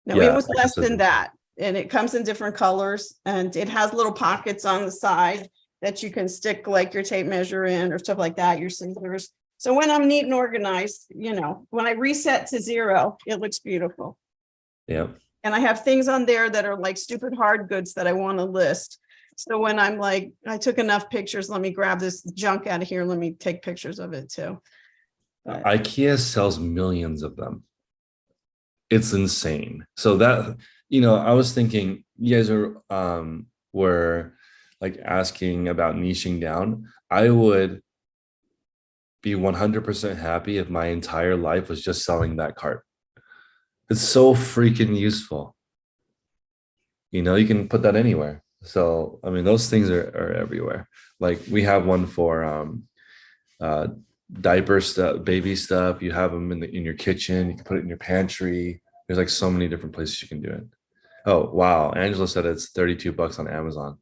yeah, it was I less guess than that. And it comes in different colors, and it has little pockets on the side that you can stick like your tape measure in or stuff like that, your scissors. So when I'm neat and organized, you know, when I reset to 0, it looks beautiful. Yeah. And I have things on there that are like stupid hard goods that I want to list. So when I'm like, I took enough pictures, let me grab this junk out of here. Let me take pictures of it too. But IKEA sells millions of them. It's insane. So that, you know, I was thinking you guys were like asking about niching down. I would be 100% happy if my entire life was just selling that cart. It's so freaking useful. You know, you can put that anywhere. So, I mean, those things are everywhere. Like we have one for diaper stuff, baby stuff. You have them in your kitchen. You can put it in your pantry. There's like so many different places you can do it. Oh, wow. Angela said it's $32 on Amazon.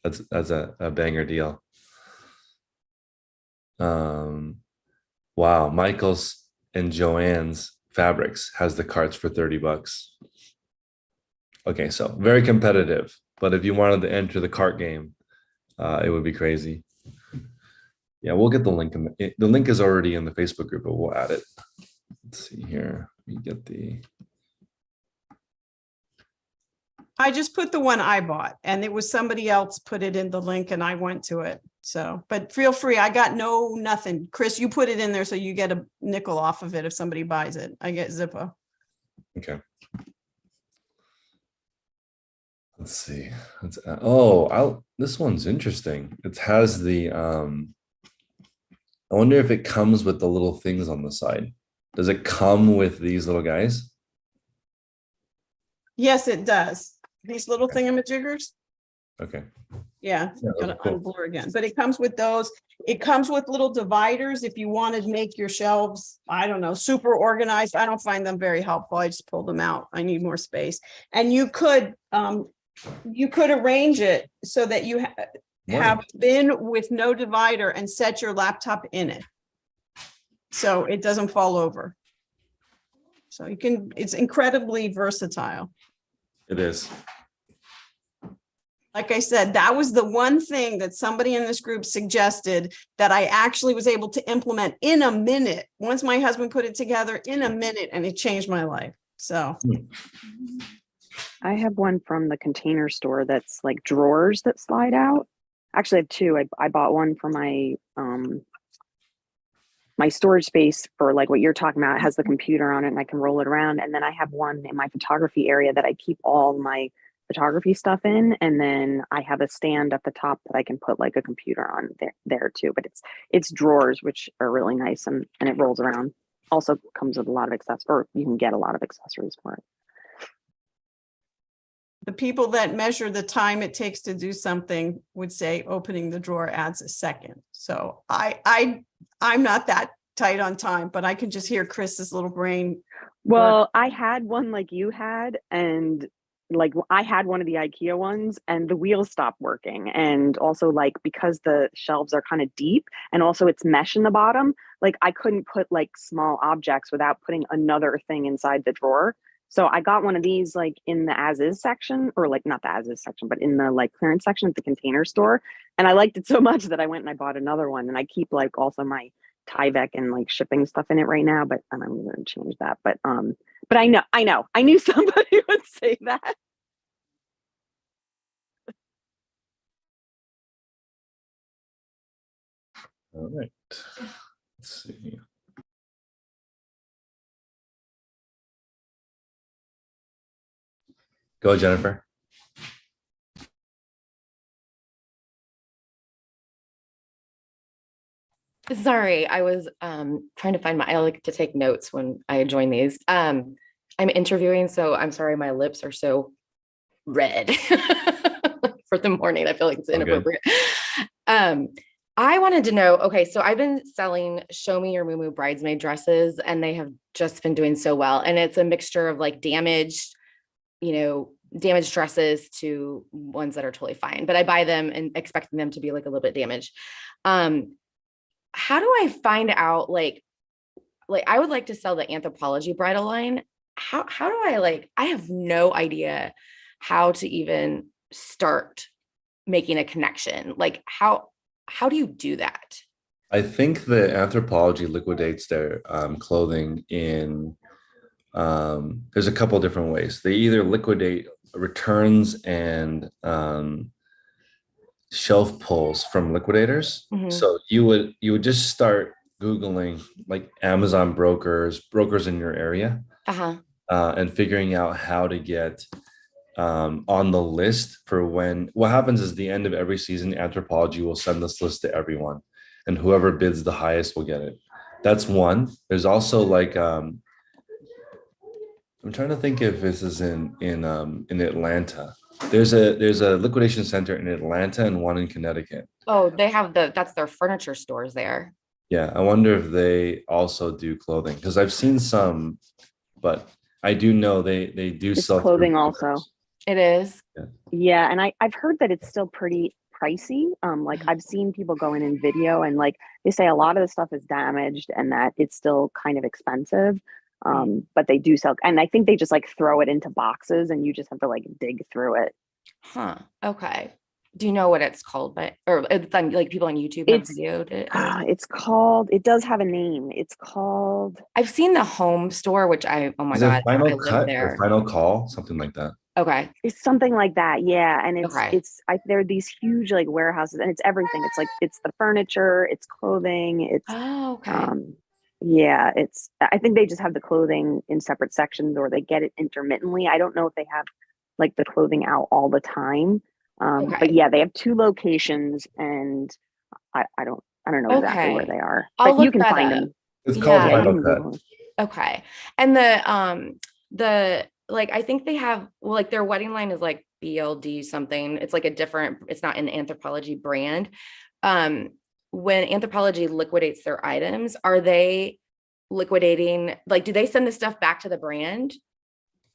That's a banger deal. Wow. Michael's and Joanne's Fabrics has the carts for $30. Okay, so very competitive, but if you wanted to enter the cart game, it would be crazy. Yeah, we'll get the link. The link is already in the Facebook group, but we'll add it. Let's see here. We get the. I just put the one I bought and it was somebody else put it in the link and I went to it. So, but feel free. I got nothing. Chris, you put it in there so you get a nickel off of it if somebody buys it. I get Zippo. Okay. Let's see. This one's interesting. It has the I wonder if it comes with the little things on the side. Does it come with these little guys? Yes, it does. These little thingamajiggers. Okay. Yeah, Yeah, gonna cool. unblur again, but it comes with those. It comes with little dividers if you want to make your shelves, I don't know, super organized. I don't find them very helpful. I just pulled them out. I need more space. And you could arrange it so that you have a bin with no divider and set your laptop in it. So it doesn't fall over. So you can, it's incredibly versatile. It is. Like I said, that was the one thing that somebody in this group suggested that I actually was able to implement in a minute. Once my husband put it together in a minute, and it changed my life. So I have one from the Container Store that's like drawers that slide out. Actually, I have two. I bought one for my my storage space for like what you're talking about. It has the computer on it and I can roll it around. And then I have one in my photography area that I keep all my photography stuff in, and then I have a stand at the top that I can put like a computer on there too. But it's drawers, which are really nice, and it rolls around. Also comes with a lot of accessories, or you can get a lot of accessories for it. the people that measure the time it takes to do something would say opening the drawer adds a second. So I'm not that tight on time, but I can just hear Chris's little brain. Well, I had one like you had, and like I had one of the IKEA ones and the wheels stopped working. And also like, because the shelves are kind of deep and also it's mesh in the bottom, like I couldn't put like small objects without putting another thing inside the drawer. So I got one of these like in the as is section, or like not the as is section, but in the like clearance section at the Container Store. And I liked it so much that I went and I bought another one, and I keep like also my Tyvek and like shipping stuff in it right now, but I'm going to change that. But I knew somebody would say that. All right. Let's see. Go, Jennifer. Sorry, I was trying to find I like to take notes when I join these. I'm interviewing, so I'm sorry my lips are so red for the morning. I feel like it's inappropriate. I wanted to know, okay, so I've been selling Show Me Your Moo bridesmaid dresses, and they have just been doing so well. And it's a mixture of like damaged dresses to ones that are totally fine, but I buy them and expecting them to be like a little bit damaged. How do I find out, like I would like to sell the Anthropologie bridal line. How do I have no idea how to even start making a connection. Like how do you do that? I think the Anthropology liquidates their clothing in there's a couple different ways. They either liquidate returns and shelf pulls from liquidators. Mhm. So you would just start Googling like Amazon brokers in your area, Uh-huh. and figuring out how to get on the list for when what happens is the end of every season, Anthropology will send this list to everyone, and whoever bids the highest will get it. That's one. There's also like I'm trying to think if this is in Atlanta. There's a liquidation center in Atlanta and one in Connecticut. Oh, they have that's their furniture stores there. Yeah, I wonder if they also do clothing because I've seen some, but I do know they do It's sell through clothing also. brokers. It is. Yeah, and I've heard that it's still pretty pricey. Like I've seen people go in video and like they say a lot of the stuff is damaged and that it's still kind of expensive. But they do sell, and I think they just like throw it into boxes and you just have to like dig through it. Huh. Okay. Do you know what it's called? But or it's on, like people on YouTube have It's videoed it. it's called, it does have a name. It's called, I've seen the home store, which oh my Is God, it Final I live Cut or there. Final Call, something like that? Okay. it's something like that. Yeah, and Okay. there are these huge like warehouses and it's everything. It's like it's the furniture, it's clothing, it's Oh, okay. yeah, I think they just have the clothing in separate sections or they get it intermittently. I don't know if they have like the clothing out all the time. But Okay. yeah, they have 2 locations and I don't know exactly where Okay. they are, I'll but you look can that find up. them. It's called Yeah. Yeah, you Final can Cut. Google it. Okay. And the like I think they have well, like their wedding line is like BLD something. It's like a different, it's not an Anthropology brand. When Anthropology liquidates their items, are they liquidating, like do they send the stuff back to the brand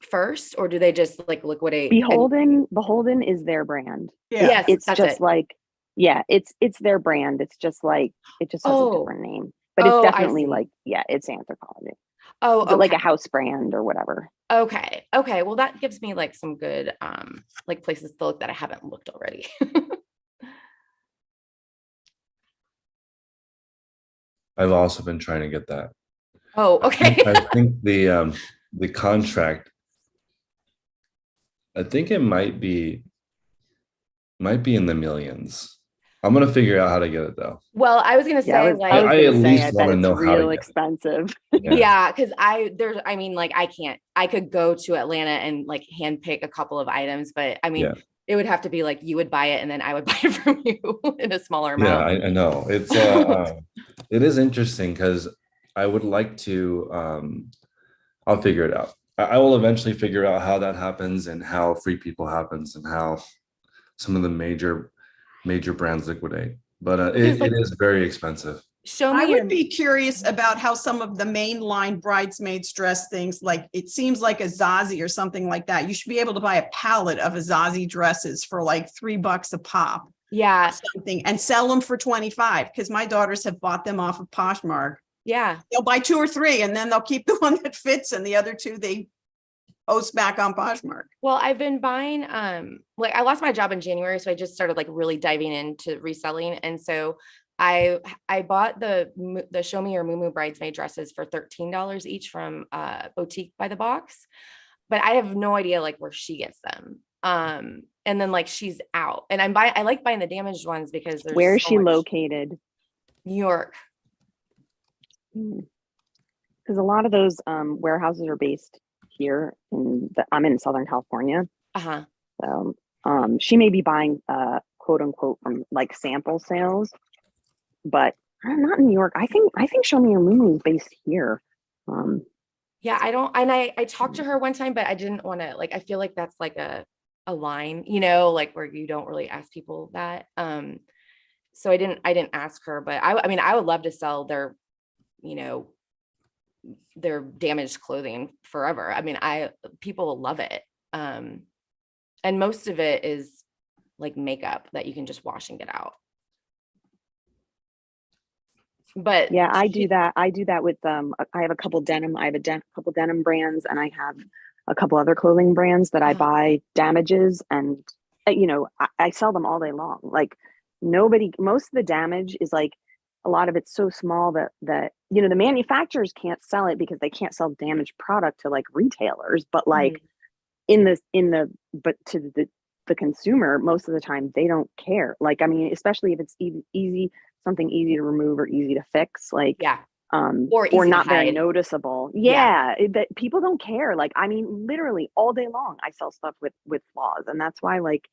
first or do they just like liquidate and Beholden is their brand. Yeah. yes, It's that's just it. like, yeah, it's their brand. It's just like, it just has a Oh, different name, but it's I definitely see. like, yeah, it's Anthropology. Oh, But like okay. a house brand or whatever. Okay. Okay. Well, that gives me like some good like places to look that I haven't looked already. I've also been trying to get that. Oh, okay. I think the contract, I think it might be in the millions. I'm gonna figure out how to get it though. Well, I was gonna Yeah, say I like was I gonna at say, least I bet want to it's know how to real get expensive. it. yeah, because I mean, like I could go to Atlanta and like handpick a couple of items, but I mean, Yeah. it would have to be like you would buy it and then I would buy it from you in a smaller Yeah, amount. I know. It's it is interesting because I would like to I'll figure it out. I will eventually figure out how that happens and how Free People happens and how some of the major brands liquidate. But Because it like is very expensive. show I me your would be curious about how some of the mainline bridesmaids dress things, like it seems like a Zazie or something like that. You should be able to buy a pallet of a Zazie dresses for like $3 a pop, yeah, something, and sell them for 25. Because my daughters have bought them off of Poshmark. yeah. They'll buy 2 or 3, and then they'll keep the one that fits, and the other 2 they post back on Poshmark. Well, I've been buying like I lost my job in January, so I just started like really diving into reselling. And so I bought the Show Me Your Mumu bridesmaid dresses for $13 each from Boutique by the Box. But I have no idea like where she gets them. And then like she's out. And I like buying the damaged ones because there's Where is so she much- located? New York. Because a lot of those warehouses are based here I'm in Southern California. Uh-huh. So she may be buying quote unquote from like sample sales, but not in New York. I think Show Me Your Mumu is based here. Yeah, I don't, and I talked to her one time, but I didn't want to like, I feel like that's like a line, you know, like where you don't really ask people that. So I didn't ask her, but I mean, I would love to sell their, you know, their damaged clothing forever. I mean, people will love it. And most of it is like makeup that you can just wash and get out. But Yeah, I do that. I do that with I have a couple denim. I have couple denim brands, and I have a couple other clothing brands that I buy damages, and you know, I sell them all day long. Like most of the damage is like a lot of it's so small that you know, the manufacturers can't sell it because they can't sell damaged product to like retailers, but like but to the consumer, most of the time they don't care. Like, I mean, especially if it's easy, something easy to remove or easy to fix, like or not very noticeable. That people don't care. Like, I mean, literally all day long I sell stuff with flaws. And that's why, like,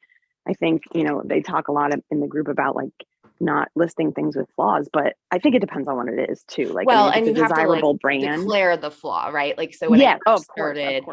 I think, you know, they talk a lot in the group about like not listing things with flaws, but I think it depends on what it is too. Like, well, I mean, and if it's you a have to like desirable brand, declare the flaw, right? Like, so when yeah, I first started,